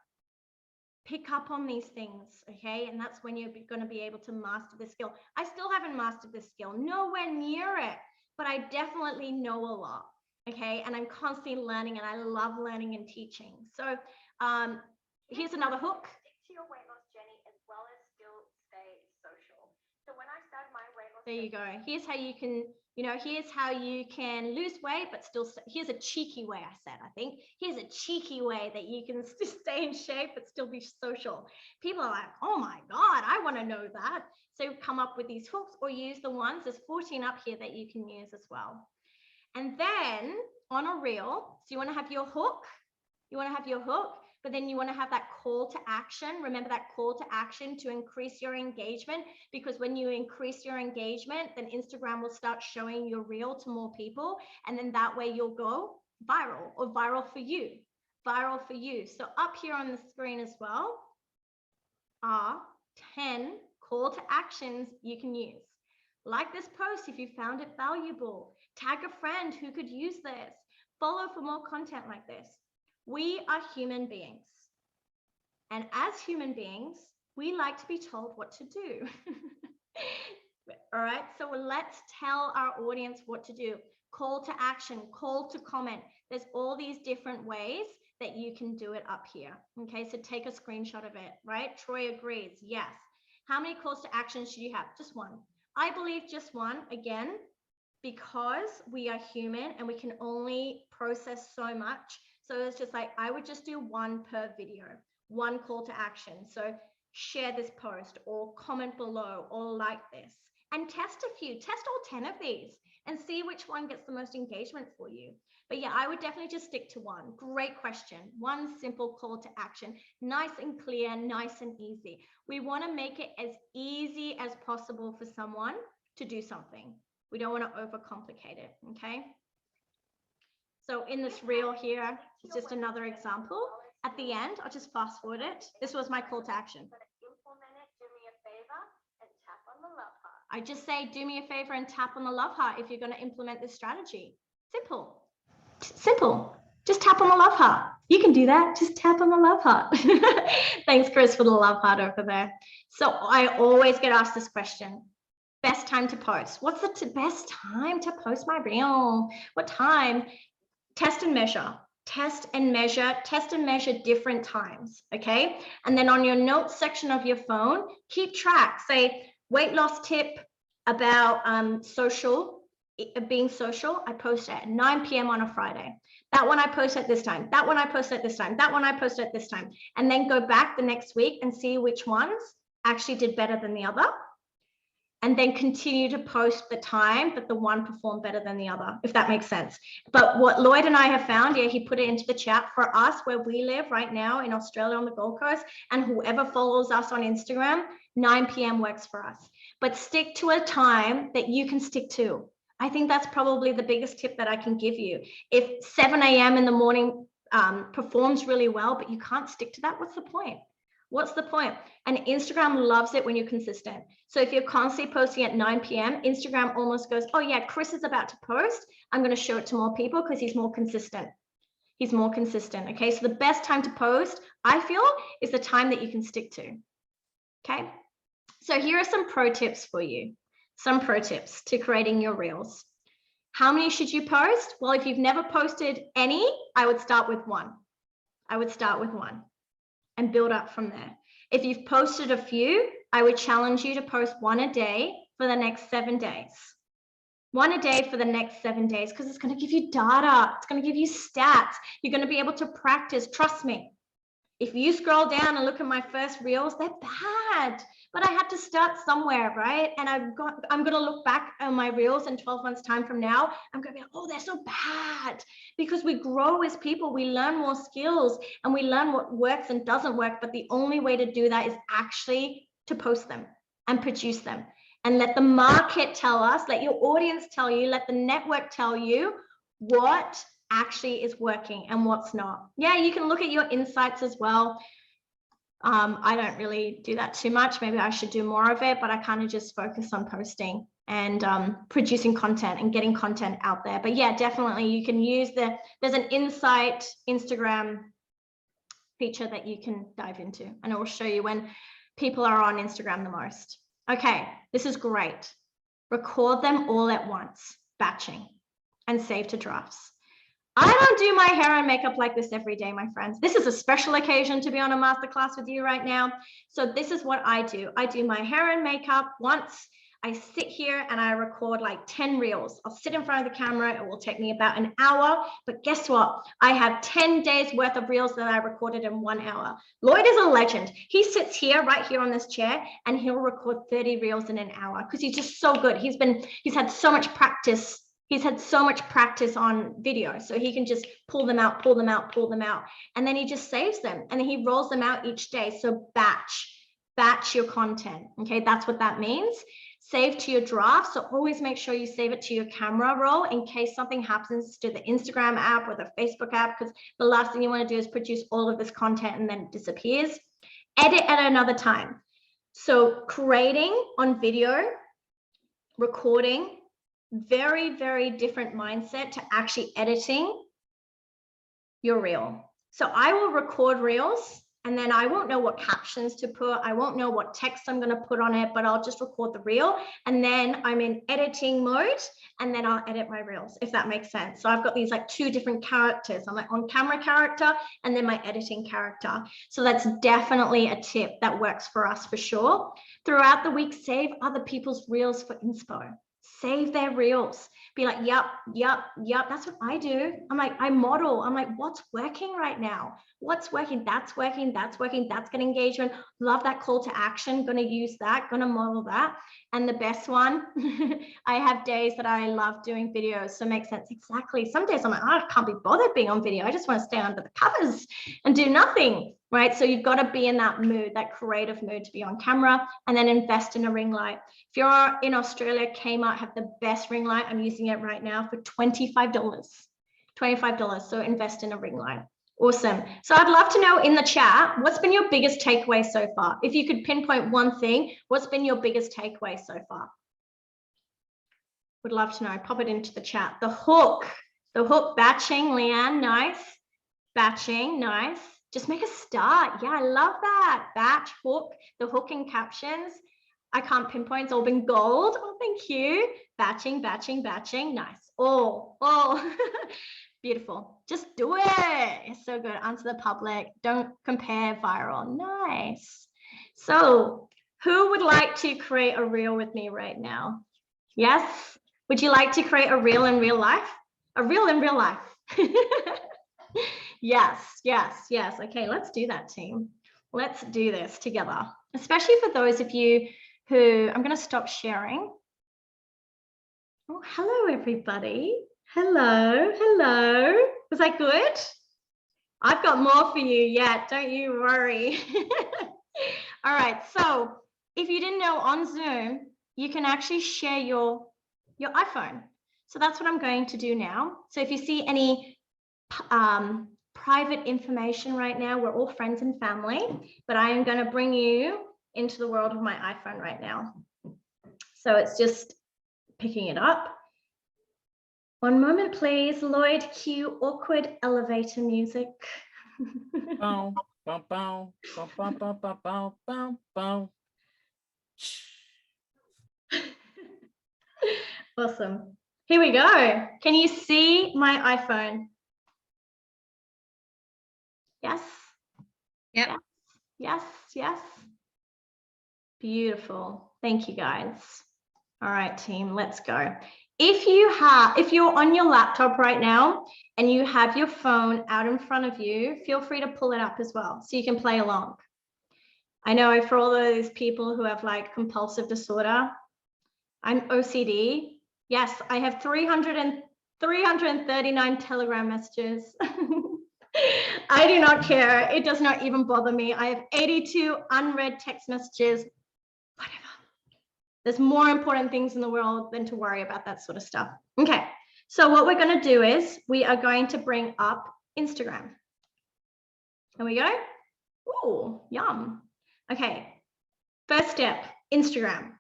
Pick up on these things, okay? And that's when you're going to be able to master the skill. I still haven't mastered this skill, nowhere near it, but I definitely know a lot, okay? And I'm constantly learning, and I love learning and teaching. So here's another hook. Stick to your weight loss journey as well as still stay social. So when I started my weight loss, there you go. Here's how you can, here's how you can lose weight, but still, here's a cheeky way, I think. Here's a cheeky way that you can stay in shape, but still be social. People are like, oh my God, I want to know that. So come up with these hooks or use the ones, there's 14 up here that you can use as well. And then on a reel, so you want to have your hook, but then you want to have that call to action. Remember that call to action to increase your engagement, because when you increase your engagement, then Instagram will start showing your reel to more people. And then that way you'll go viral, or viral for you. So up here on the screen as well are 10 call to actions you can use. Like this post if you found it valuable. Tag a friend who could use this. Follow for more content like this. We are human beings. And as human beings, we like to be told what to do. All right, so let's tell our audience what to do. Call to action, call to comment. There's all these different ways that you can do it up here. Okay, so take a screenshot of it, right? Troy agrees, yes. How many calls to action should you have? Just one. I believe just one, again, because we are human and we can only process so much. So it's just like, I would just do one per video, one call to action. So share this post or comment below or like this, and test a few, test all 10 of these and see which one gets the most engagement for you. But yeah, I would definitely just stick to one. Great question. One simple call to action, nice and clear, nice and easy. We want to make it as easy as possible for someone to do something. We don't want to overcomplicate it, okay? So in this reel here, it's just another example. At the end, I'll just fast forward it. This was my call to action. implement it, do me a favor and tap on the love heart. I just say, do me a favor and tap on the love heart if you're going to implement this strategy. Simple. Simple. Just tap on the love heart. You can do that. Just tap on the love heart. Thanks, Chris, for the love heart over there. So I always get asked this question. Best time to post. What's the best time to post my reel? What time? Test and measure. Test and measure different times, okay? And then on your notes section of your phone, keep track. Say, weight loss tip about being social. I post at 9 p.m. on a Friday. That one I post at this time. That one I post at this time. That one I post at this time. And then go back the next week and see which ones actually did better than the other. And then continue to post the time that the one performed better than the other, if that makes sense. But what Lloyd and I have found, yeah, he put it into the chat, for us where we live right now in Australia on the Gold Coast, and whoever follows us on Instagram, 9 p.m. works for us. But stick to a time that you can stick to. I think that's probably the biggest tip that I can give you. If 7 a.m. in the morning performs really well, but you can't stick to that, what's the point? What's the point? And Instagram loves it when you're consistent. So if you're constantly posting at 9 p.m., Instagram almost goes, oh yeah, Chris is about to post. I'm going to show it to more people because he's more consistent. He's more consistent. Okay, so the best time to post, I feel, is the time that you can stick to. Okay, so here are some pro tips for you. Some pro tips to creating your reels. How many should you post? Well, if you've never posted any, I would start with one. I would start with one and build up from there. If you've posted a few, I would challenge you to post one a day for the next 7 days. One a day for the next 7 days, because it's going to give you data. It's going to give you stats. You're going to be able to practice. Trust me. If you scroll down and look at my first reels, they're bad. But I had to start somewhere, right? And I'm going to look back on my reels in 12 months time from now. I'm going to be like, oh, they're so bad, because we grow as people. We learn more skills and we learn what works and doesn't work. But the only way to do that is actually to post them and produce them and let the market tell us, let your audience tell you, let the network tell you what actually is working and what's not. Yeah, you can look at your insights as well. I don't really do that too much. Maybe I should do more of it, but I kind of just focus on posting and producing content and getting content out there. But yeah, definitely you can use there's an insight Instagram feature that you can dive into, and it will show you when people are on Instagram the most. Okay, this is great. Record them all at once, batching, and save to drafts. I don't do my hair and makeup like this every day, my friends. This is a special occasion to be on a masterclass with you right now. So this is what I do. I do my hair and makeup once. I sit here and I record like 10 reels. I'll sit in front of the camera. It will take me about an hour. But guess what? I have 10 days worth of reels that I recorded in 1 hour. Lloyd is a legend. He sits here, right here on this chair, and he'll record 30 reels in an hour because he's just so good. He's had so much practice. He's had so much practice on video, so he can just pull them out, and then he just saves them, and then he rolls them out each day. So batch your content. Okay, that's what that means. Save to your draft. So always make sure you save it to your camera roll in case something happens to the Instagram app or the Facebook app, because the last thing you want to do is produce all of this content and then it disappears. Edit at another time. So creating on video, recording, very, very different mindset to actually editing your reel. So I will record reels and then I won't know what captions to put. I won't know what text I'm going to put on it, but I'll just record the reel. And then I'm in editing mode and then I'll edit my reels, if that makes sense. So I've got these like 2 different characters. I'm like on camera character and then my editing character. So that's definitely a tip that works for us for sure. Throughout the week, save other people's reels for inspo. Save their reels. Be like, yep. That's what I do. I'm like, I model. I'm like, what's working right now? What's working? That's working. That's working. That's getting engagement. Love that call to action. Going to use that. Going to model that. And the best one, I have days that I love doing videos. So it makes sense. Exactly. Some days I'm like, oh, I can't be bothered being on video. I just want to stay under the covers and do nothing. Right? So you've got to be in that mood, that creative mood to be on camera, and then invest in a ring light. If you're in Australia, Kmart have the best ring light. I'm using it right now for $25. So invest in a ring light. Awesome. So I'd love to know in the chat, what's been your biggest takeaway so far? If you could pinpoint one thing, what's been your biggest takeaway so far? Would love to know. Pop it into the chat. The hook batching, Leanne, nice. Batching, nice. Just make a start. Yeah, I love that. Batch, hook, the hook and captions. I can't pinpoint. It's all been gold. Oh, thank you. Batching. Nice. Oh, beautiful. Just do it. It's so good. Answer the public. Don't compare viral. Nice. So who would like to create a reel with me right now? Yes. Would you like to create a reel in real life? A reel in real life. Yes. Okay, let's do that, team. Let's do this together, especially for those of you who, I'm going to stop sharing. Oh, hello, everybody. Hello. Was that good? I've got more for you yet. Don't you worry. All right. So if you didn't know, on Zoom, you can actually share your iPhone. So that's what I'm going to do now. So if you see any private information right now, we're all friends and family, but I am going to bring you into the world of my iPhone right now. So it's just picking it up. One moment, please. Lloyd, cue awkward elevator music. Bow, bow, bow, bow, bow, bow, bow, bow, bow, bow. Awesome. Here we go. Can you see my iPhone? Yes. Yep. Yes. Beautiful. Thank you, guys. All right, team, let's go. If you're on your laptop right now and you have your phone out in front of you, feel free to pull it up as well so you can play along. I know for all those people who have like compulsive disorder, I'm OCD. Yes, I have 339 Telegram messages. I do not care. It does not even bother me. I have 82 unread text messages, whatever. There's more important things in the world than to worry about that sort of stuff. Okay, so what we're going to do is we are going to bring up Instagram. Here we go. Ooh, yum. Okay, first step, Instagram.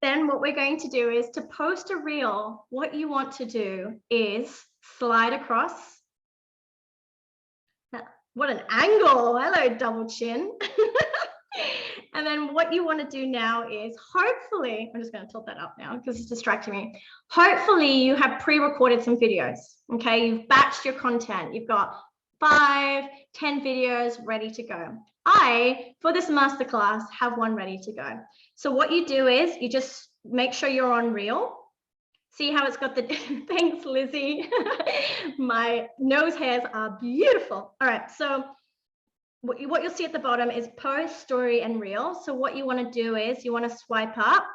Then what we're going to do is to post a reel, what you want to do is slide across. What an angle. Hello, double chin. And then what you want to do now is hopefully, I'm just going to tilt that up now because it's distracting me. Hopefully you have pre-recorded some videos. Okay, you've batched your content. You've got 5, 10 videos ready to go. I, for this masterclass, have one ready to go. So what you do is you just make sure you're on reel. See how it's got the, thanks, Lizzie. My nose hairs are beautiful. All right, so what you'll see at the bottom is post, story, and reel. So what you want to do is you want to swipe up,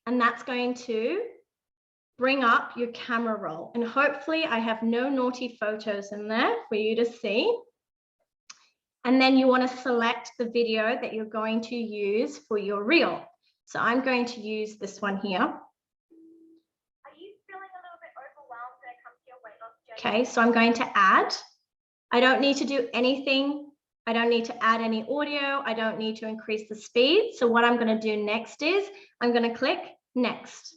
and that's going to bring up your camera roll. And hopefully I have no naughty photos in there for you to see. And then you want to select the video that you're going to use for your reel. So I'm going to use this one here. Are you feeling a little bit overwhelmed when it comes to your weight loss journey? Okay, so I'm going to add. I don't need to do anything. I don't need to add any audio. I don't need to increase the speed. So what I'm going to do next is I'm going to click next.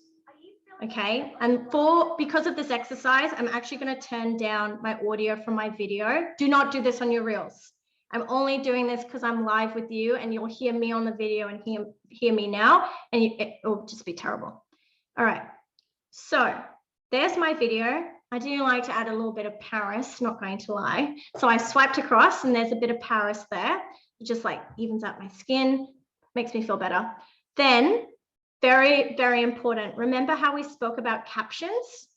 Okay, and because of this exercise, I'm actually going to turn down my audio from my video. Do not do this on your reels. I'm only doing this because I'm live with you and you'll hear me on the video and hear me now, and it will just be terrible. All right, so there's my video. I do like to add a little bit of Paris, not going to lie. So I swiped across and there's a bit of Paris there. It just like evens out my skin, makes me feel better. Then, very, very important. Remember how we spoke about captions?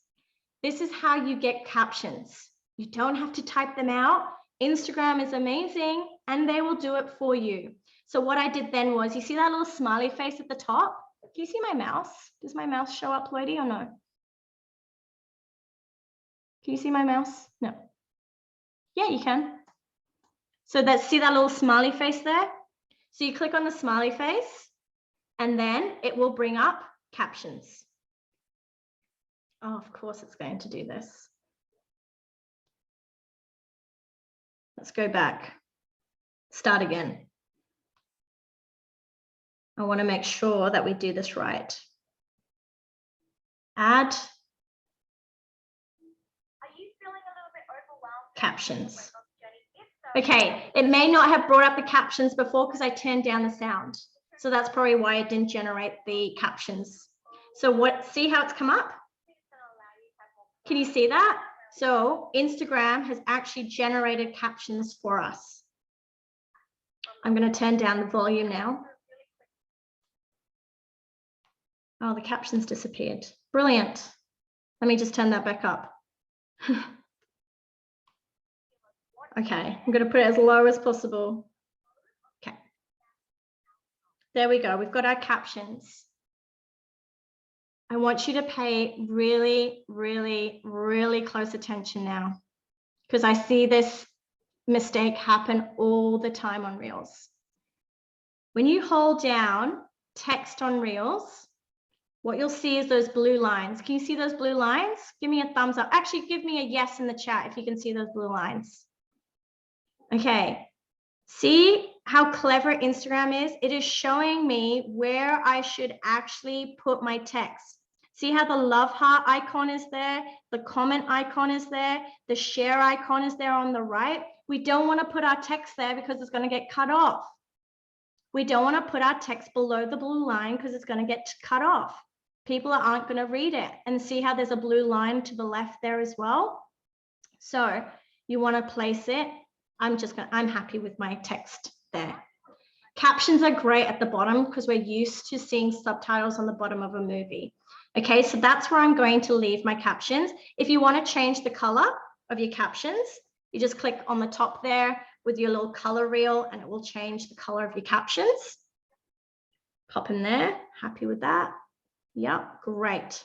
This is how you get captions. You don't have to type them out. Instagram is amazing and they will do it for you. So what I did then was, you see that little smiley face at the top? Do you see my mouse? Does my mouse show up, Lodi, or no? Can you see my mouse? No. Yeah, you can. So see that little smiley face there? So you click on the smiley face and then it will bring up captions. Oh, of course it's going to do this. Let's go back. Start again. I want to make sure that we do this right. Add. Captions. Okay, it may not have brought up the captions before because I turned down the sound. So that's probably why it didn't generate the captions. So see how it's come up? Can you see that? So Instagram has actually generated captions for us. I'm going to turn down the volume now. Oh, the captions disappeared. Brilliant. Let me just turn that back up. Okay, I'm going to put it as low as possible. Okay. There we go. We've got our captions. I want you to pay really, really, really close attention now, because I see this mistake happen all the time on Reels. When you hold down text on Reels, what you'll see is those blue lines. Can you see those blue lines? Give me a thumbs up. Actually, give me a yes in the chat if you can see those blue lines. Okay, see how clever Instagram is? It is showing me where I should actually put my text. See how the love heart icon is there, the comment icon is there, the share icon is there on the right. We don't want to put our text there because it's going to get cut off. We don't want to put our text below the blue line because it's going to get cut off. People aren't going to read it. And see how there's a blue line to the left there as well? So you want to place it. I'm happy with my text there. Captions are great at the bottom because we're used to seeing subtitles on the bottom of a movie. Okay, so that's where I'm going to leave my captions. If you want to change the color of your captions, you just click on the top there with your little color wheel and it will change the color of your captions. Pop in there, happy with that? Yep, great.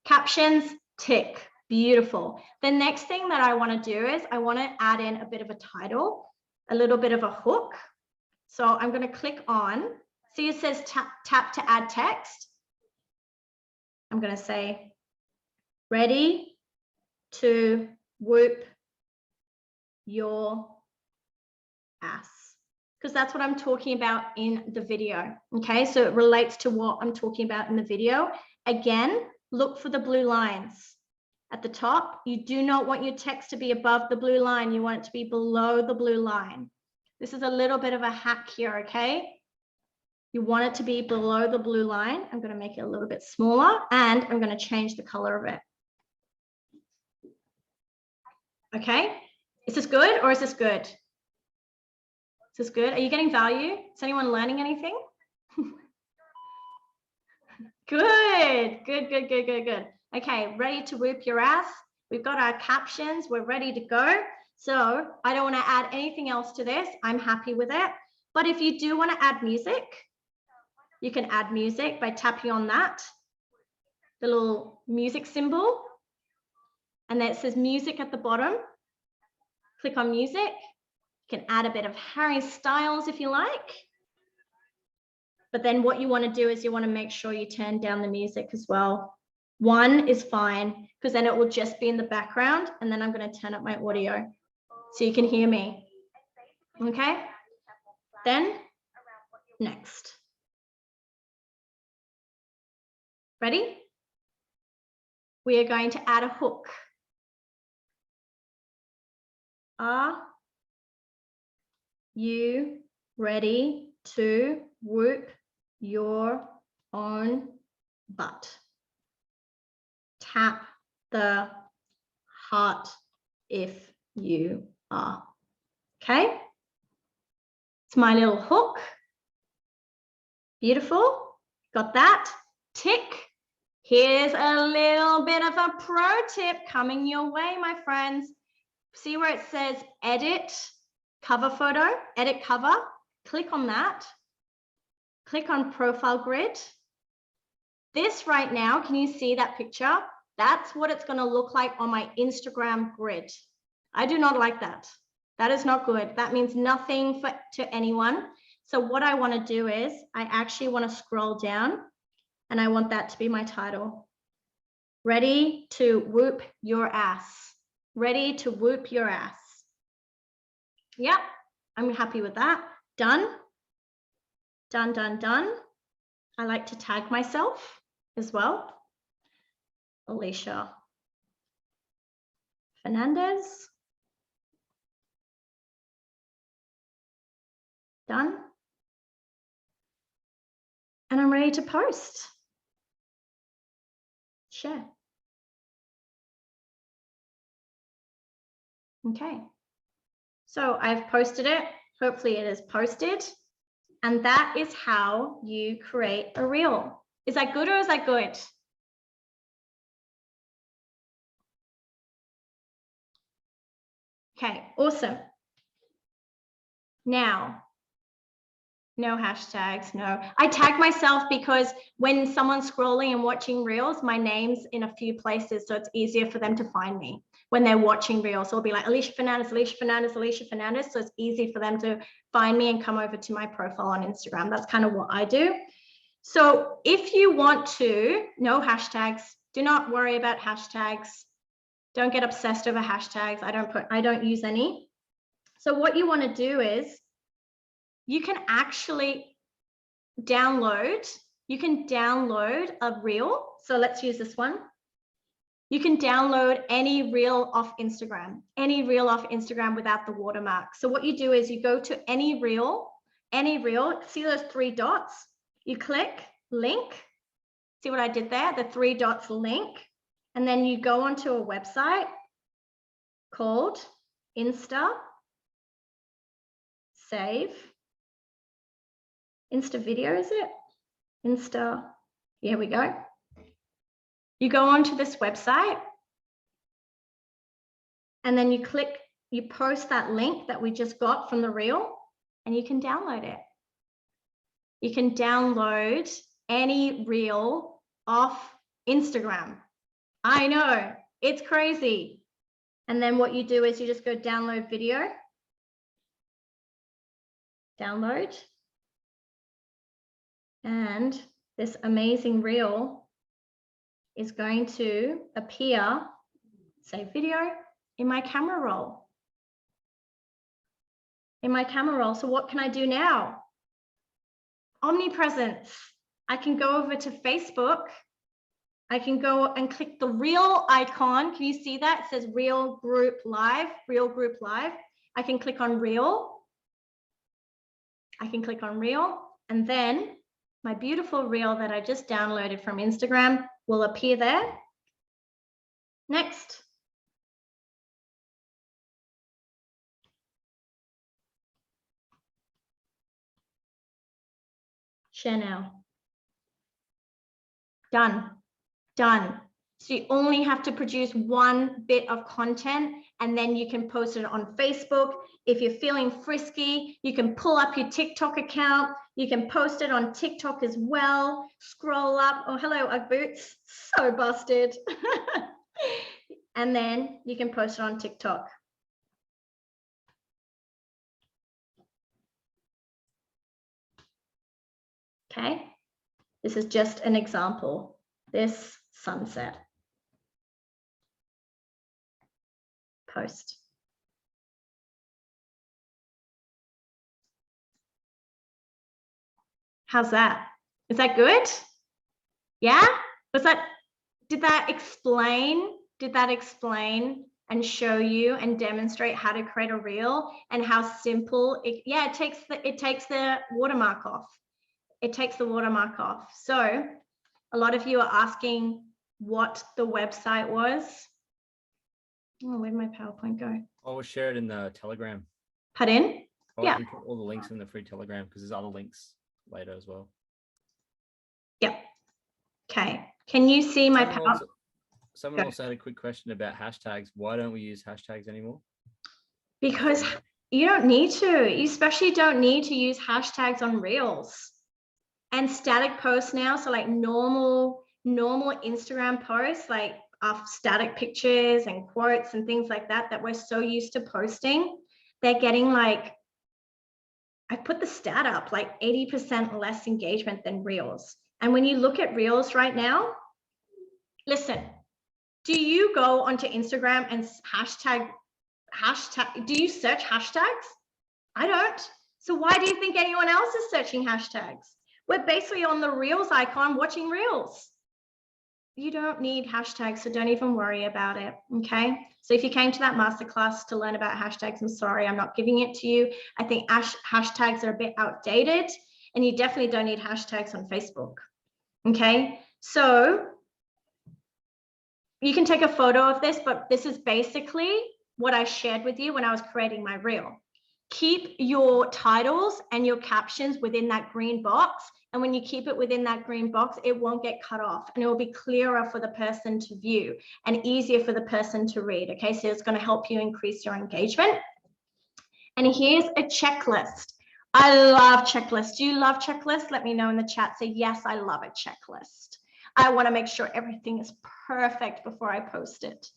Captions, tick, beautiful. The next thing that I want to do is I want to add in a bit of a title, a little bit of a hook. So I'm going to click on, see it says tap to add text. I'm going to say, ready to whoop your ass. Because that's what I'm talking about in the video. Okay, so it relates to what I'm talking about in the video. Again, look for the blue lines at the top. You do not want your text to be above the blue line. You want it to be below the blue line. This is a little bit of a hack here, okay? You want it to be below the blue line. I'm going to make it a little bit smaller and I'm going to change the color of it. Okay, is this good or is this good? Is this good? Are you getting value? Is anyone learning anything? Good, good, good, good, good, good. Okay, ready to whoop your ass. We've got our captions. We're ready to go. So I don't want to add anything else to this. I'm happy with it. But if you do want to add music, you can add music by tapping on that, the little music symbol. And then it says music at the bottom. Click on music. You can add a bit of Harry Styles if you like. But then what you want to do is you want to make sure you turn down the music as well. 1 is fine because then it will just be in the background and then I'm going to turn up my audio so you can hear me. Okay, then next. Ready? We are going to add a hook. Are you ready to whoop your own butt? Tap the heart if you are. Okay, it's my little hook. Beautiful, got that. Tick. Here's a little bit of a pro tip coming your way, my friends. See where it says edit cover photo, edit cover? Click on that. Click on profile grid. This right now, can you see that picture? That's what it's going to look like on my Instagram grid. I do not like that. That is not good. That means nothing to anyone. So what I want to do is I actually want to scroll down and I want that to be my title. Ready to whoop your ass. Ready to whoop your ass. Yep, I'm happy with that. Done. Done, done, done. I like to tag myself as well. Alicia Fernandez. Done. And I'm ready to post. Share. Okay. So I've posted it. Hopefully it is posted. And that is how you create a reel. Is that good or is that good? Okay, awesome. Now, no hashtags, no. I tag myself because when someone's scrolling and watching reels, my name's in a few places, so it's easier for them to find me when they're watching reels. So it'll be like Alicia Fernandez, Alicia Fernandez, Alicia Fernandez. So it's easy for them to find me and come over to my profile on Instagram. That's kind of what I do. So if you want to, no hashtags, do not worry about hashtags. Don't get obsessed over hashtags. I don't use any. So what you want to do is you can actually download a reel. So let's use this one. You can download any reel off Instagram without the watermark. So what you do is you go to any reel, see those 3 dots? You click link. See what I did there? The 3 dots link. And then you go onto a website called Insta Save Insta video, is it? Insta, here we go. You go onto this website and then you post that link that we just got from the reel and you can download it. You can download any reel off Instagram. I know, it's crazy. And then what you do is you just go download video, download, and this amazing reel is going to appear, say video, in my camera roll. In my camera roll. So what can I do now? Omnipresence. I can go over to Facebook. I can go and click the reel icon. Can you see that? It says Reel Group Live, Reel Group Live. I can click on Reel. I can click on Reel, and then my beautiful reel that I just downloaded from Instagram will appear there. Next. Share now. Done. Done. So you only have to produce one bit of content and then you can post it on Facebook. If you're feeling frisky, you can pull up your TikTok account. You can post it on TikTok as well. Scroll up. Oh, hello, Ugg boots. So busted. And then you can post it on TikTok. Okay. This is just an example. This sunset. Post. How's that? Is that good? Yeah? Did that explain and show you and demonstrate how to create a reel and how simple it takes the watermark off. It takes the watermark off. So a lot of you are asking what the website was. Oh, where'd my PowerPoint go? I'll share it in the Telegram. Pardon? Yeah. Put all the links in the free Telegram because there's other links later as well. Yep. Okay. Can you see my PowerPoint? Someone also had a quick question about hashtags. Why don't we use hashtags anymore? Because you don't need to. You especially don't need to use hashtags on Reels. And static posts now, so like normal Instagram posts, like static pictures and quotes and things like that we're so used to posting, they're getting like, I put the stat up, like 80% less engagement than Reels. And when you look at Reels right now, listen, do you go onto Instagram and hashtag, do you search hashtags? I don't. So why do you think anyone else is searching hashtags? We're basically on the Reels icon watching Reels. You don't need hashtags, so don't even worry about it, okay? So if you came to that masterclass to learn about hashtags, I'm sorry, I'm not giving it to you. I think hashtags are a bit outdated, and you definitely don't need hashtags on Facebook, okay? So you can take a photo of this, but this is basically what I shared with you when I was creating my reel. Keep your titles and your captions within that green box. And when you keep it within that green box, it won't get cut off and it will be clearer for the person to view and easier for the person to read. Okay, so it's going to help you increase your engagement. And here's a checklist. I love checklists. Do you love checklists? Let me know in the chat. Say, yes, I love a checklist. I want to make sure everything is perfect before I post it.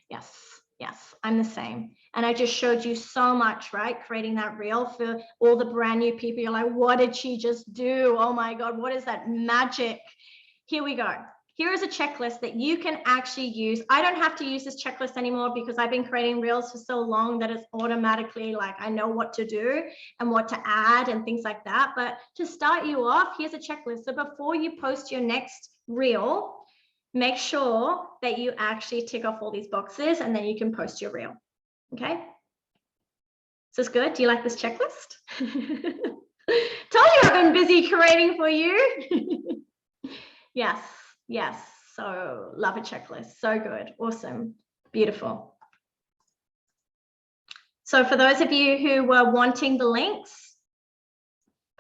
Yes. Yes, I'm the same. And I just showed you so much, right? Creating that reel for all the brand new people. You're like, what did she just do? Oh my God, what is that magic? Here we go. Here is a checklist that you can actually use. I don't have to use this checklist anymore because I've been creating reels for so long that it's automatically like, I know what to do and what to add and things like that. But to start you off, here's a checklist. So before you post your next reel, make sure that you actually tick off all these boxes and then you can post your reel. Okay. Is this good? Do you like this checklist? Told you I've been busy creating for you. Yes. Yes. So love a checklist. So good. Awesome. Beautiful. So for those of you who were wanting the links,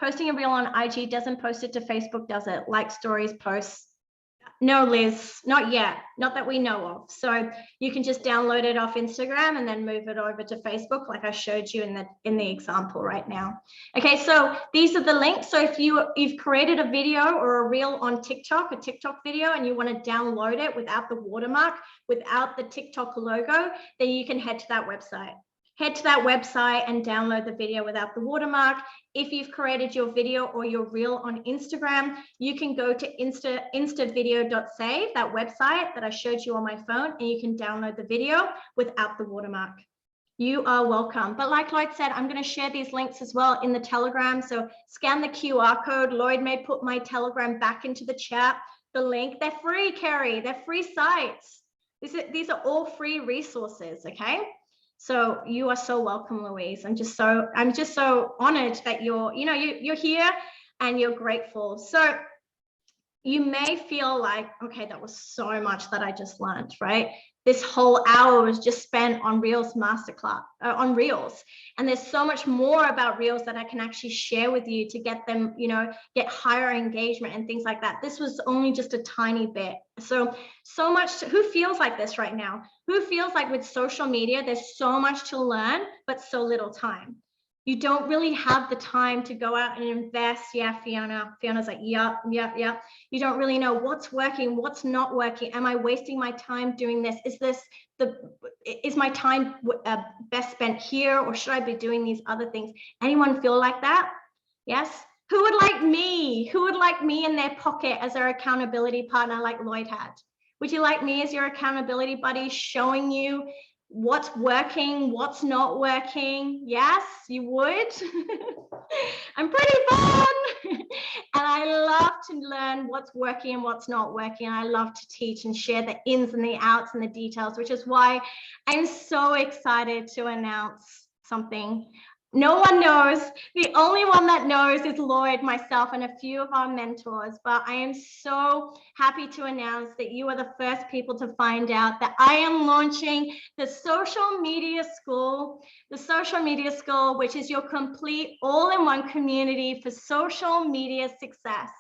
Posting a reel on IG doesn't post it to Facebook, does it? Like stories, posts. No, Liz, not yet. Not that we know of. So you can just download it off Instagram and then move it over to Facebook, like I showed you in the example right now. Okay, so these are the links. So if you've created a video or a reel on TikTok, a TikTok video, and you want to download it without the watermark, without the TikTok logo, then you can head to that website. Head to that website and download the video without the watermark. If you've created your video or your reel on Instagram, you can go to instavideo.save, that website that I showed you on my phone, and you can download the video without the watermark. You are welcome. But like Lloyd said, I'm going to share these links as well in the Telegram. So scan the QR code. Lloyd may put my Telegram back into the chat. The link, they're free, Kerry. They're free sites. These are all free resources, okay? So you are so welcome, Louise. I'm just so honored that you're here and you're grateful. So you may feel like, okay, that was so much that I just learned, right? This whole hour was just spent on Reels Masterclass, on Reels. And there's so much more about Reels that I can actually share with you to get them, get higher engagement and things like that. This was only just a tiny bit. So much, who feels like this right now? Who feels like with social media, there's so much to learn, but so little time? You don't really have the time to go out and invest. Yeah, Fiona's like, yeah. You don't really know what's working, what's not working. Am I wasting my time doing this? Is my time best spent here, or should I be doing these other things? Anyone feel like that? Yes. Who would like me? Who would like me in their pocket as their accountability partner like Lloyd had? Would you like me as your accountability buddy, showing you what's working, what's not working? Yes, you would. I'm pretty fun. And I love to learn what's working and what's not working. I love to teach and share the ins and the outs and the details, which is why I'm so excited to announce something. No one knows. The only one that knows is Lloyd, myself, and a few of our mentors. But I am so happy to announce that you are the first people to find out that I am launching the Social Media School. The Social Media School, which is your complete all-in-one community for social media success.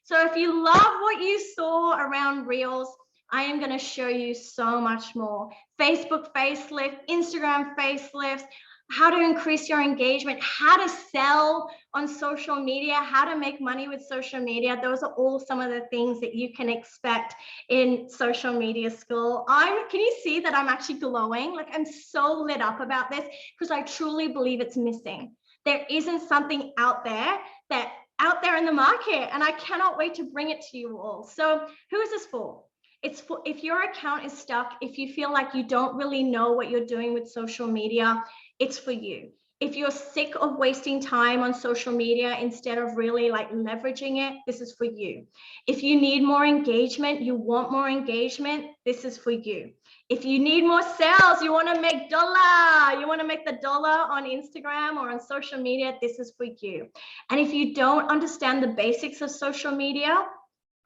So if you love what you saw around Reels, I am going to show you so much more. Facebook facelift, Instagram facelifts, how to increase your engagement, how to sell on social media, how to make money with social media. Those are all some of the things that you can expect in Social Media School. Can you see that I'm actually glowing? Like, I'm so lit up about this because I truly believe it's missing. There isn't something out there in the market, and I cannot wait to bring it to you all. So who is this for? It's for if your account is stuck, if you feel like you don't really know what you're doing with social media, it's for you. If you're sick of wasting time on social media instead of really like leveraging it, this is for you. If you need more engagement, you want more engagement, this is for you. If you need more sales, you want to make dollar, you want to make the dollar on Instagram or on social media, this is for you. And if you don't understand the basics of social media,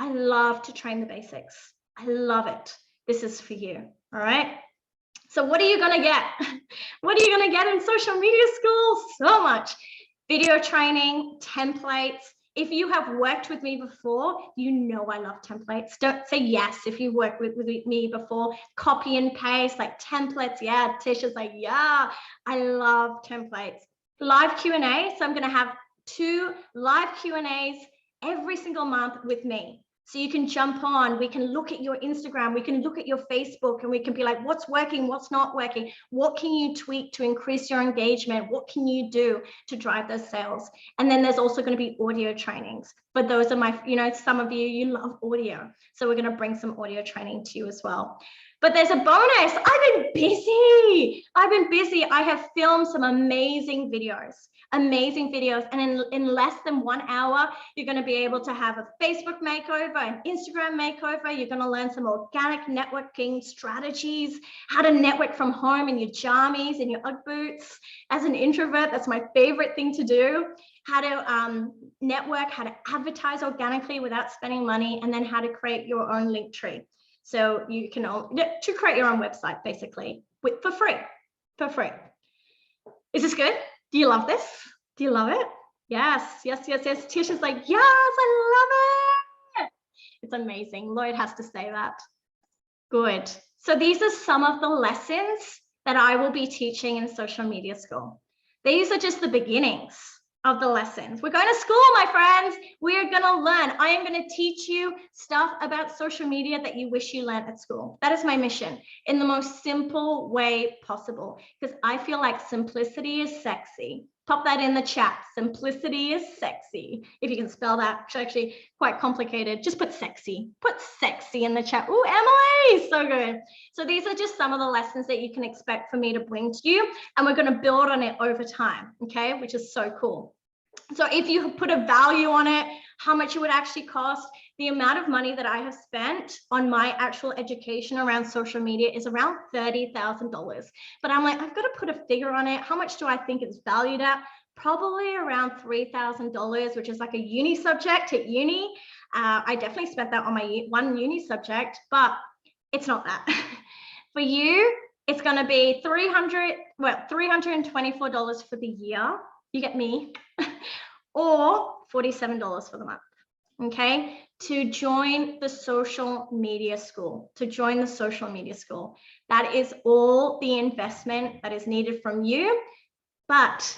I love to train the basics. I love it. This is for you. All right. So what are you going to get? What are you going to get in Social Media School? So much. Video training, templates. If you have worked with me before, you know I love templates. Don't say yes if you worked with me before. Copy and paste, like templates. Yeah, Tisha's like, yeah, I love templates. Live Q&A. So I'm going to have 2 live Q&As every single month with me. So you can jump on, we can look at your Instagram, we can look at your Facebook, and we can be like, what's working, what's not working? What can you tweak to increase your engagement? What can you do to drive those sales? And then there's also going to be audio trainings. But those are my, some of you love audio. So we're going to bring some audio training to you as well. But there's a bonus. I've been busy. I have filmed some amazing videos. And in less than 1 hour, you're going to be able to have a Facebook makeover, an Instagram makeover. You're going to learn some organic networking strategies, how to network from home in your jammies and your Ugg boots. As an introvert, that's my favorite thing to do. How to network, how to advertise organically without spending money, and then how to create your own link tree. So you can to create your own website, basically, for free. Is this good? Do you love this? Do you love it? Yes. Tisha's like, yes, I love it. It's amazing. Lloyd has to say that. Good. So these are some of the lessons that I will be teaching in social media school. These are just the beginnings of the lessons. We're going to school, my friends. We are going to learn. I am going to teach you stuff about social media that you wish you learned at school. That is my mission in the most simple way possible, because I feel like simplicity is sexy. Pop that in the chat. Simplicity is sexy. If you can spell that, it's actually quite complicated. Just put sexy. Put sexy in the chat. Ooh, Emily, so good. So these are just some of the lessons that you can expect for me to bring to you, and we're going to build on it over time, okay, which is so cool. So if you put a value on it, how much it would actually cost, the amount of money that I have spent on my actual education around social media is around $30,000. But I'm like, I've got to put a figure on it. How much do I think it's valued at? Probably around $3,000, which is like a uni subject at uni. I definitely spent that on my one uni subject, but it's not that. For you, it's going to be $324 for the year. You get me, or $47 for the month, okay, to join the social media school, That is all the investment that is needed from you. But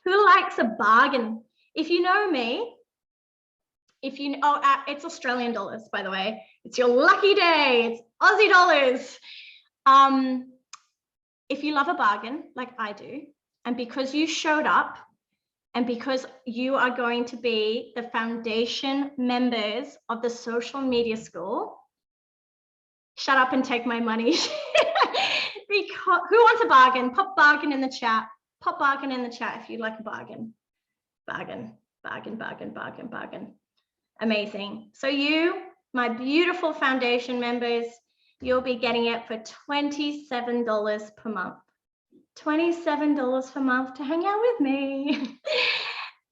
who likes a bargain? If you know me, it's Australian dollars, by the way. It's your lucky day. It's Aussie dollars. If you love a bargain like I do, and because you showed up, and because you are going to be the foundation members of the social media school, shut up and take my money. Because who wants a bargain? Pop bargain in the chat. Pop bargain in the chat if you'd like a bargain. Bargain. Amazing. So you, my beautiful foundation members, you'll be getting it for $27 per month. $27 per month to hang out with me.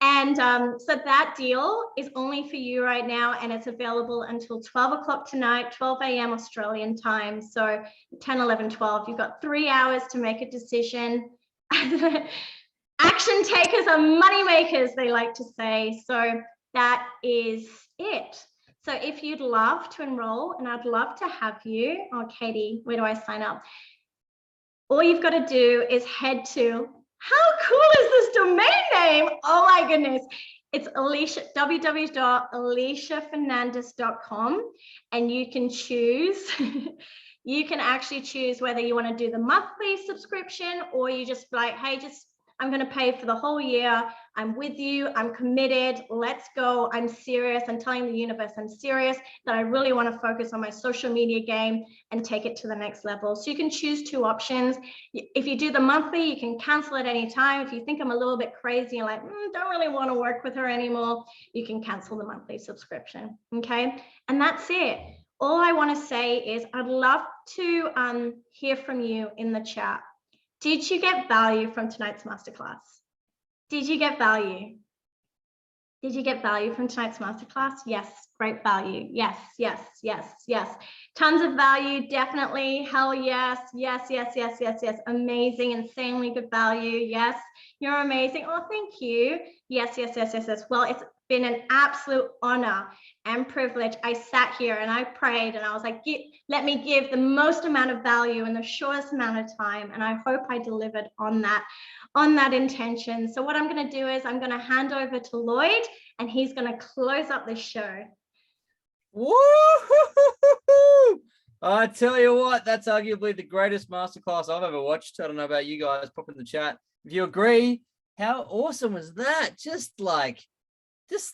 And so that deal is only for you right now, and it's available until 12 o'clock tonight, 12 a.m. Australian time. So 10, 11, 12, you've got 3 hours to make a decision. Action takers are money makers, they like to say. So that is it. So if you'd love to enroll, and I'd love to have you, oh, Katie, where do I sign up? All you've got to do is head to, how cool is this domain name? Oh my goodness. It's www.aliciafernandez.com, and you can choose, you can actually choose whether you want to do the monthly subscription, or you just like, hey, I'm going to pay for the whole year. I'm with you. I'm committed. Let's go. I'm serious. I'm telling the universe I'm serious, that I really want to focus on my social media game and take it to the next level. So you can choose 2 options. If you do the monthly, you can cancel at any time. If you think I'm a little bit crazy and like, don't really want to work with her anymore, you can cancel the monthly subscription. Okay. And that's it. All I want to say is I'd love to hear from you in the chat. Did you get value from tonight's masterclass? Did you get value? Did you get value from tonight's masterclass? Yes, great value. Yes. Tons of value, definitely. Hell yes. Yes. Amazing, insanely good value. Yes, you're amazing. Oh, thank you. Yes. Well, it's been an absolute honor and privilege. I sat here and I prayed and I was like, let me give the most amount of value in the shortest amount of time. And I hope I delivered on that intention. So what I'm going to do is I'm going to hand over to Lloyd, and he's going to close up the show. Woo! I tell you what, that's arguably the greatest masterclass I've ever watched. I don't know about you guys. Pop in the chat if you agree. How awesome was that? Just the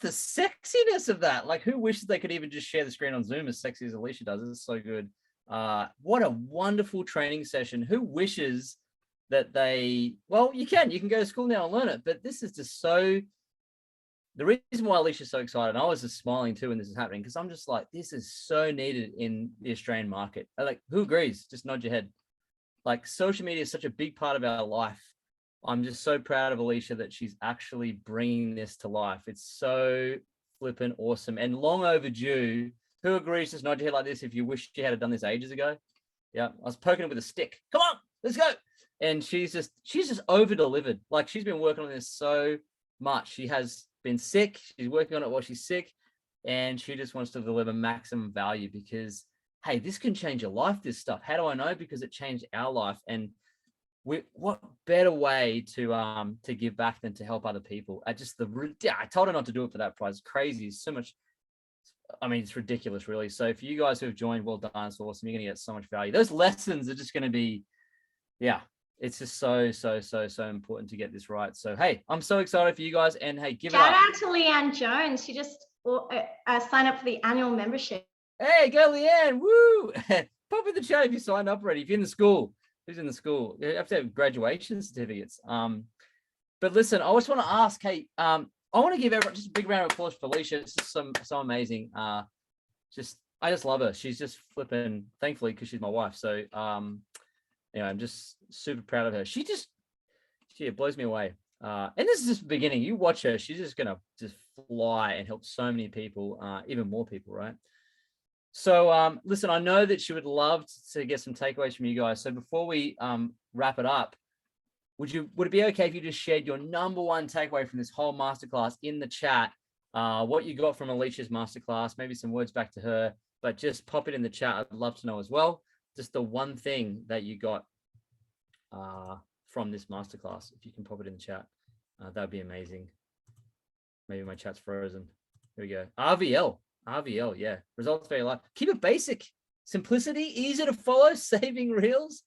sexiness of that. Like, who wishes they could even just share the screen on Zoom as sexy as Alicia does? It's so good. What a wonderful training session. Who wishes that you can go to school now and learn it, but this is just so, the reason why Alicia's so excited, and I was just smiling too when this is happening, because I'm just like, this is so needed in the Australian market. Like, who agrees? Just nod your head. Like, social media is such a big part of our life. I'm just so proud of Alicia that she's actually bringing this to life. It's so flippin' awesome and long overdue. Who agrees? Just nod your head like this if you wish you had done this ages ago. Yeah, I was poking it with a stick. Come on, let's go. And she's just over delivered. Like, she's been working on this so much. She has been sick. She's working on it while she's sick, and she just wants to deliver maximum value because, hey, this can change your life, this stuff. How do I know? Because it changed our life. And what better way to give back than to help other people? I told her not to do it for that price. It's crazy. It's so much. I mean, it's ridiculous, really. So for you guys who have joined, well done. It's awesome. You're going to get so much value. Those lessons are just going to be, yeah, it's just so important to get this right. So, hey, I'm so excited for you guys. And hey, give it up. Shout out to Leanne Jones. She just signed up for the annual membership. Hey, go Leanne. Woo. Pop in the chat if you signed up already. If you're in the school, who's in the school? You have to have graduation certificates. But listen, I just want to ask, hey, I want to give everyone just a big round of applause for Alicia. It's just so amazing. I just love her. She's just flipping, thankfully, because she's my wife. So I'm just super proud of her. She blows me away. And this is just the beginning. You watch her, she's just gonna just fly and help so many people, even more people, right? So listen, I know that she would love to get some takeaways from you guys. So before we wrap it up, would it be okay if you just shared your number one takeaway from this whole masterclass in the chat? What you got from Alicia's masterclass, maybe some words back to her, but just pop it in the chat. I'd love to know as well. Just the one thing that you got from this masterclass. If you can pop it in the chat, that'd be amazing. Maybe my chat's frozen. Here we go. RVL, yeah. Results very light. Keep it basic. Simplicity, easy to follow, saving reels.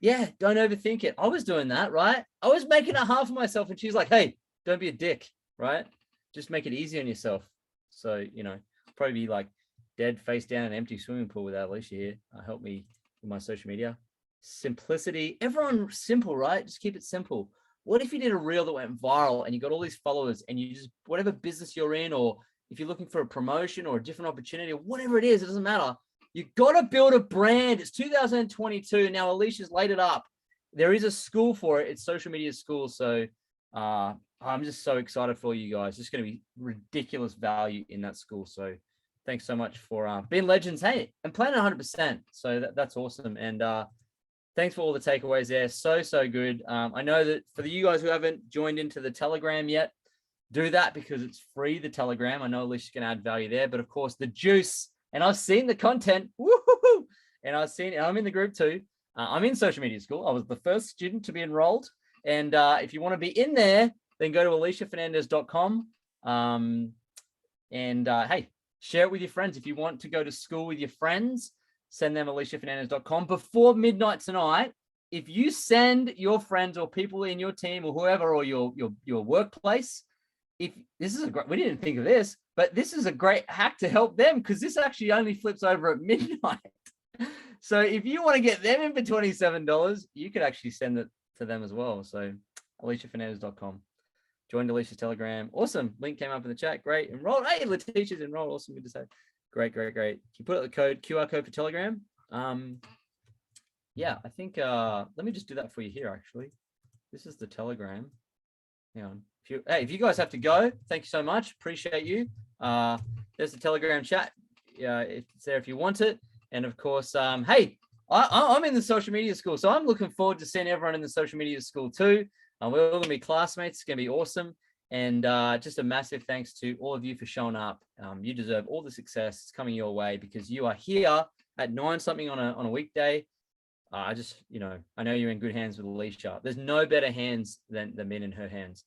Yeah, don't overthink it. I was doing that, right? I was making it hard for myself, and she's like, hey, don't be a dick, right? Just make it easy on yourself. So, probably be like dead face down in an empty swimming pool without Alicia here. Help me with my social media. Simplicity. Everyone simple, right? Just keep it simple. What if you did a reel that went viral and you got all these followers and you just, whatever business you're in, or if you're looking for a promotion or a different opportunity or whatever it is, it doesn't matter. You got to build a brand. It's 2022. Now, Alicia's laid it up. There is a school for it. It's social media school. So I'm just so excited for you guys. It's going to be ridiculous value in that school. So thanks so much for being legends. Hey, and planning 100%. So that's awesome. And thanks for all the takeaways there. So good. I know that for you guys who haven't joined into the Telegram yet, do that because it's free, the Telegram. I know Alicia's going to add value there, but of course the juice, and I've seen the content, woo-hoo-hoo, and I'm in the group too. I'm in social media school. I was the first student to be enrolled. And if you want to be in there, then go to aliciafernandez.com. Hey, share it with your friends. If you want to go to school with your friends, send them aliciafernandez.com before midnight tonight. If you send your friends or people in your team or whoever, or your workplace, we didn't think of this, but this is a great hack to help them, because this actually only flips over at midnight. So if you want to get them in for $27, you could actually send it to them as well. So aliciafernandez.com. Joined Alicia's Telegram. Awesome. Link came up in the chat. Great. Enrolled. Hey, Letitia's enrolled. Awesome. Good to say. Great. Can you put up the QR code for Telegram? Yeah, I think, let me just do that for you here, actually. This is the Telegram. Hang on. If you guys have to go, thank you so much. Appreciate you. There's the Telegram chat. It's there if you want it. And of course, hey, I'm in the social media school, so I'm looking forward to seeing everyone in the social media school too. We're all going to be classmates. It's going to be awesome. And just a massive thanks to all of you for showing up. You deserve all the success. It's coming your way because you are here at 9 something on a weekday. I know you're in good hands with Alicia. There's no better hands than being in her hands.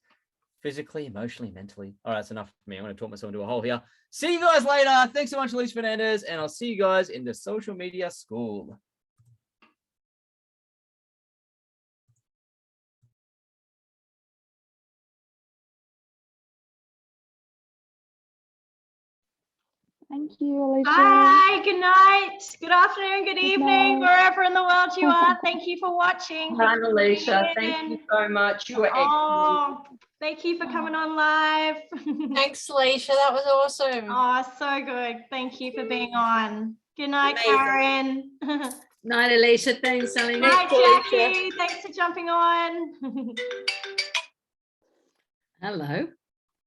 Physically, emotionally, mentally. All right, that's enough for me. I'm going to talk myself into a hole here. See you guys later. Thanks so much, Alicia Fernandez, and I'll see you guys in the social media school. Thank you, Alicia. Bye, good night, good afternoon, good evening, night. wherever in the world you are. Thank you for watching. Hi, Alicia. Thank you so much. You were excellent. Thank you for coming on live. Thanks, Alicia. That was awesome. Oh, so good. Thank you for being on. Good night, Karen. Night, Alicia. Thanks, Sally. Night, Jackie. Thanks for jumping on. Hello.